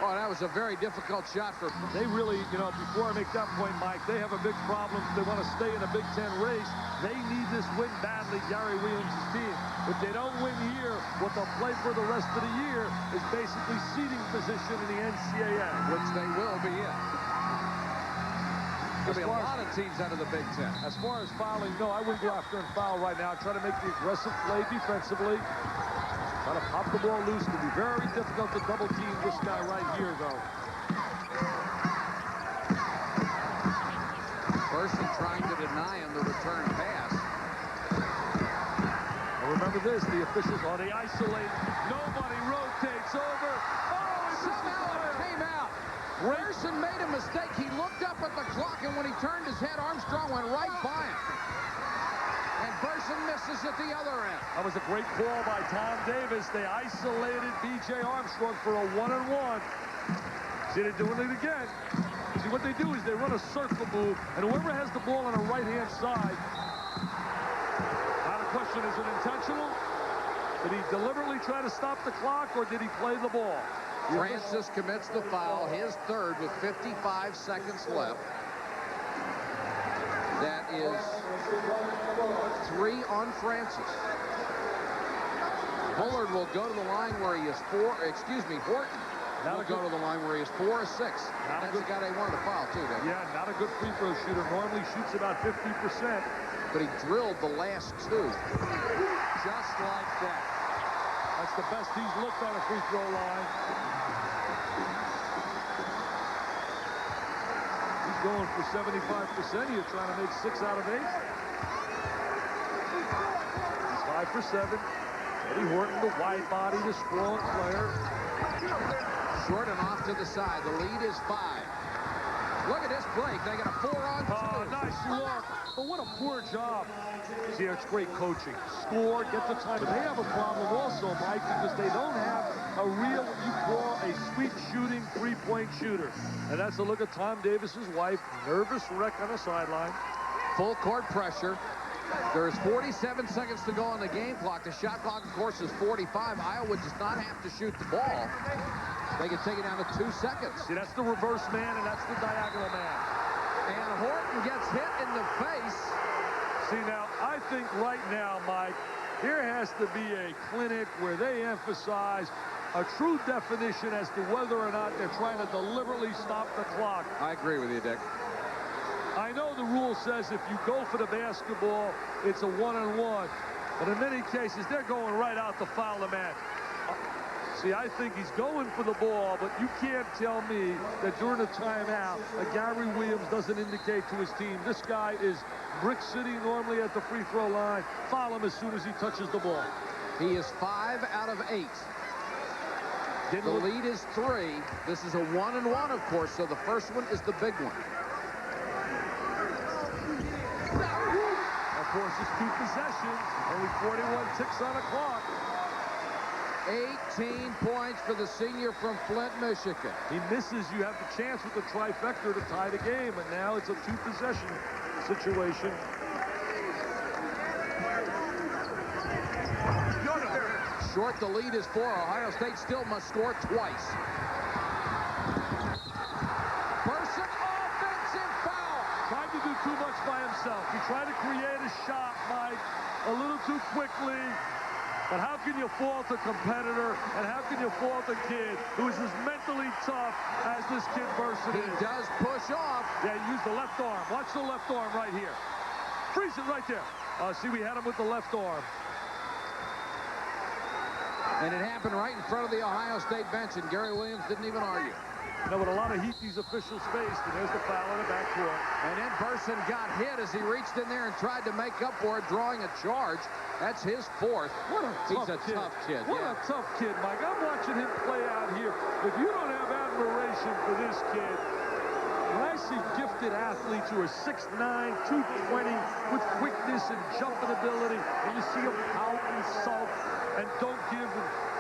Oh, that was a very difficult shot for... They really, you know, before I make that point, Mike, they have a big problem. They want to stay in a Big Ten race. They need this win badly, Gary Williams' team. If they don't win here, what they'll play for the rest of the year is basically seeding position in the NCAA. Which they will be in. There'll be a lot of teams out of the Big Ten. As far as fouling, no, I wouldn't go after and foul right now. Try to make the aggressive play defensively. Try to pop the ball loose. It'll be very difficult to double team this guy right here, though. Person trying to deny him the return pass. Now remember this, the officials are they isolate. Nobody rotates over. Oh, somehow it came out. Person made a mistake. He looked up at the clock, and when he turned his head, Armstrong went right by him. And Burson misses at the other end. That was a great call by Tom Davis. They isolated B.J. Armstrong for a one-on-one. See, they're doing it again. See, what they do is they run a circle move, and whoever has the ball on the right-hand side, now the question, is it intentional? Did he deliberately try to stop the clock, or did he play the ball? Francis commits the foul, his third with 55 seconds left. That is 3 on Francis. Bullard will go to the line where he is Horton will go to the line where he is 4 or 6. That's the guy they wanted to foul, too. Yeah, not a good free throw shooter. Normally shoots about 50%. But he drilled the last 2. Just like that. That's the best he's looked on a free throw line. He's going for 75%. He's trying to make 6 out of 8. He's 5 for 7. Eddie Horton, the wide body, the strong player. Short and off to the side. The lead is 5. Look at this break. They got a 4-on-2. Oh, nice look. But what a poor job. See, it's great coaching. Score, get the time. But they have a problem also, Mike, because they don't have a real, what you call a sweet shooting three-point shooter. And that's a look at Tom Davis's wife. Nervous wreck on the sideline. Full court pressure. There's 47 seconds to go on the game clock. The shot clock, of course, is 45. Iowa does not have to shoot the ball. They can take it down to 2 seconds. See, that's the reverse man, and that's the diagonal man. And Horton gets hit in the face. See, now, I think right now, Mike, here has to be a clinic where they emphasize a true definition as to whether or not they're trying to deliberately stop the clock. I agree with you, Dick. I know the rule says if you go for the basketball, it's a one-on-one. But in many cases, they're going right out to foul the man. See, I think he's going for the ball, but you can't tell me that during the timeout, Gary Williams doesn't indicate to his team, this guy is brick city normally at the free throw line. Foul him as soon as he touches the ball. He is 5 out of 8. The lead is 3. This is a 1-and-1, of course, so the first one is the big one. Of course, it's 2 possessions. Only 41 ticks on the clock. 18 points for the senior from Flint, Michigan. He misses. You have the chance with the trifecta to tie the game, but now it's a 2-possession situation. Short, the lead is 4. Ohio State still must score twice. Person, offensive foul. Tried to do too much by himself. He tried to create a shot, Mike, a little too quickly. But how can you fault a competitor, and how can you fault a kid who is as mentally tough as this kid Burson is? He does push off. Yeah, he used the left arm. Watch the left arm right here. Freeze it right there. See, we had him with the left arm. And it happened right in front of the Ohio State bench, and Gary Williams didn't even argue. You know, with a lot of heat these officials faced, and there's the foul in the backcourt. And then Burson got hit as he reached in there and tried to make up for it, drawing a charge. That's his 4th. He's a tough kid. What a tough kid, Mike. I'm watching him play out here. If you don't have admiration for this kid, when I see gifted athletes who are 6'9", 220, with quickness and jumping ability, and you see them out and sulk and don't give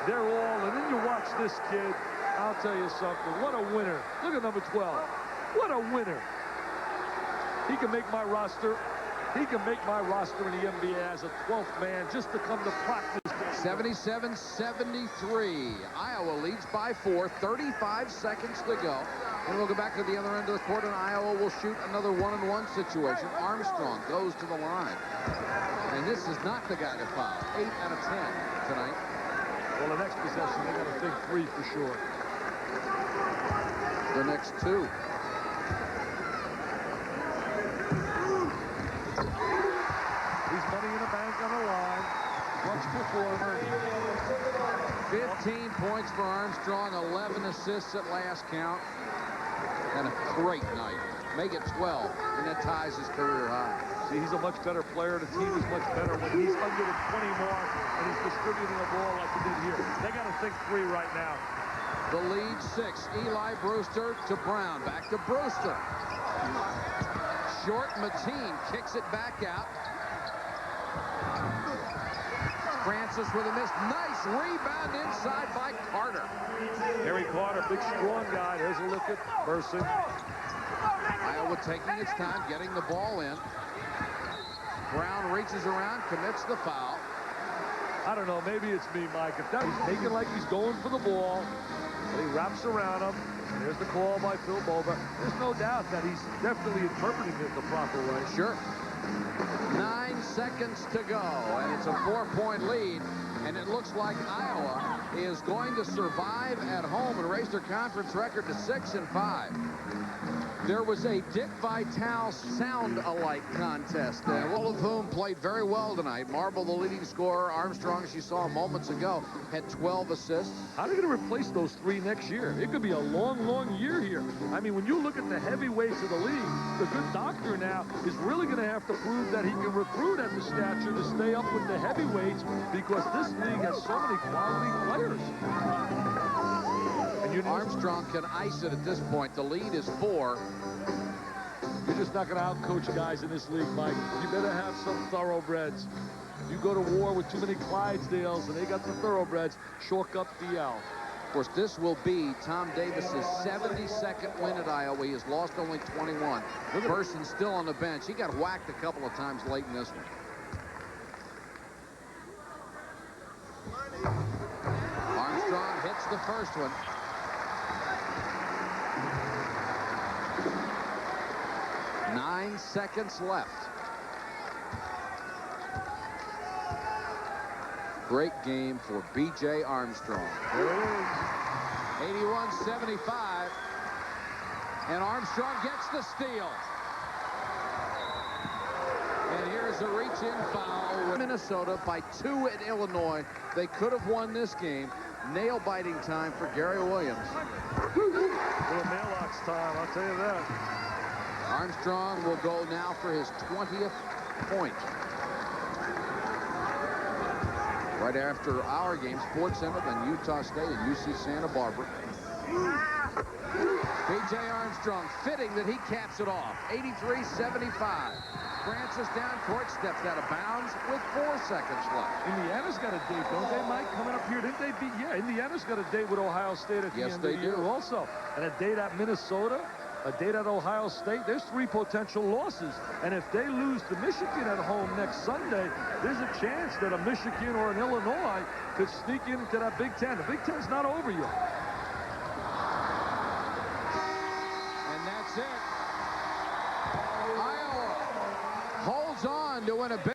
their all, and then you watch this kid, I'll tell you something. What a winner. Look at number 12. What a winner. He can make my roster. He can make my roster in the NBA as a 12th man just to come to practice 77-73. Iowa leads by 4, 35 seconds to go. And we'll go back to the other end of the court, and Iowa will shoot another one-on-one situation. Armstrong goes to the line. And this is not the guy to foul. 8 out of 10 tonight. Well, the next possession, they got a big 3 for sure. The next 2. He's money in the bank on the line. Much performer. 15 points for Armstrong, 11 assists at last count. And a great night. Make it 12, and that ties his career high. See, he's a much better player. The team is much better when he's under the 20 mark and he's distributing the ball like he did here. They got to think 3 right now. The lead 6. Eli Brewster to Brown. Back to Brewster. Short Mateen kicks it back out. Francis with a miss. Nice rebound inside by Carter. Harry Carter, big strong guy. There's a look at Burson. Iowa taking its time, getting the ball in. Brown reaches around, commits the foul. I don't know, maybe it's me, Mike. If that, he's making like he's going for the ball, but he wraps around him. There's the call by Phil Boba. There's no doubt that he's definitely interpreting it the proper way. Sure. 9 seconds to go, and it's a 4-point lead, and it looks like Iowa is going to survive at home and raise their conference record to 6-5. There was a Dick Vitale sound-alike contest, all of whom played very well tonight. Marble, the leading scorer. Armstrong, as you saw moments ago, had 12 assists. How are they going to replace those 3 next year? It could be a long, long year here. I mean, when you look at the heavyweights of the league, the good doctor now is really going to have to prove that he can recruit at the stature to stay up with the heavyweights, because this league has so many quality players. Armstrong can ice it at this point. The lead is 4. You're just not going to outcoach guys in this league, Mike. You better have some thoroughbreds. You go to war with too many Clydesdales, and they got the thoroughbreds. Chalk up the L. Of course, this will be Tom Davis's 72nd win at Iowa. He has lost only 21. Burson's still on the bench. He got whacked a couple of times late in this one. Armstrong hits the first one. Nine seconds left. Great game for B.J. Armstrong. 81-75. And Armstrong gets the steal. And here's a reach-in foul. Minnesota by 2 at Illinois. They could have won this game. Nail-biting time for Gary Williams. Little mailbox time, I'll tell you that. Armstrong will go now for his 20th point. Right after our game, SportsCenter, then Utah State and UC Santa Barbara. B.J. Armstrong, fitting that he caps it off. 83-75. Francis down court, steps out of bounds with 4 seconds left. Indiana's got a date, don't they, Mike? Coming up here, didn't they beat? Yeah, Indiana's got a date with Ohio State at the end of the year also. And a date at Minnesota, a date at Ohio State. There's 3 potential losses. And if they lose to Michigan at home next Sunday, there's a chance that a Michigan or an Illinois could sneak into that Big Ten. The Big Ten's not over yet. And that's it. Iowa holds on to win a big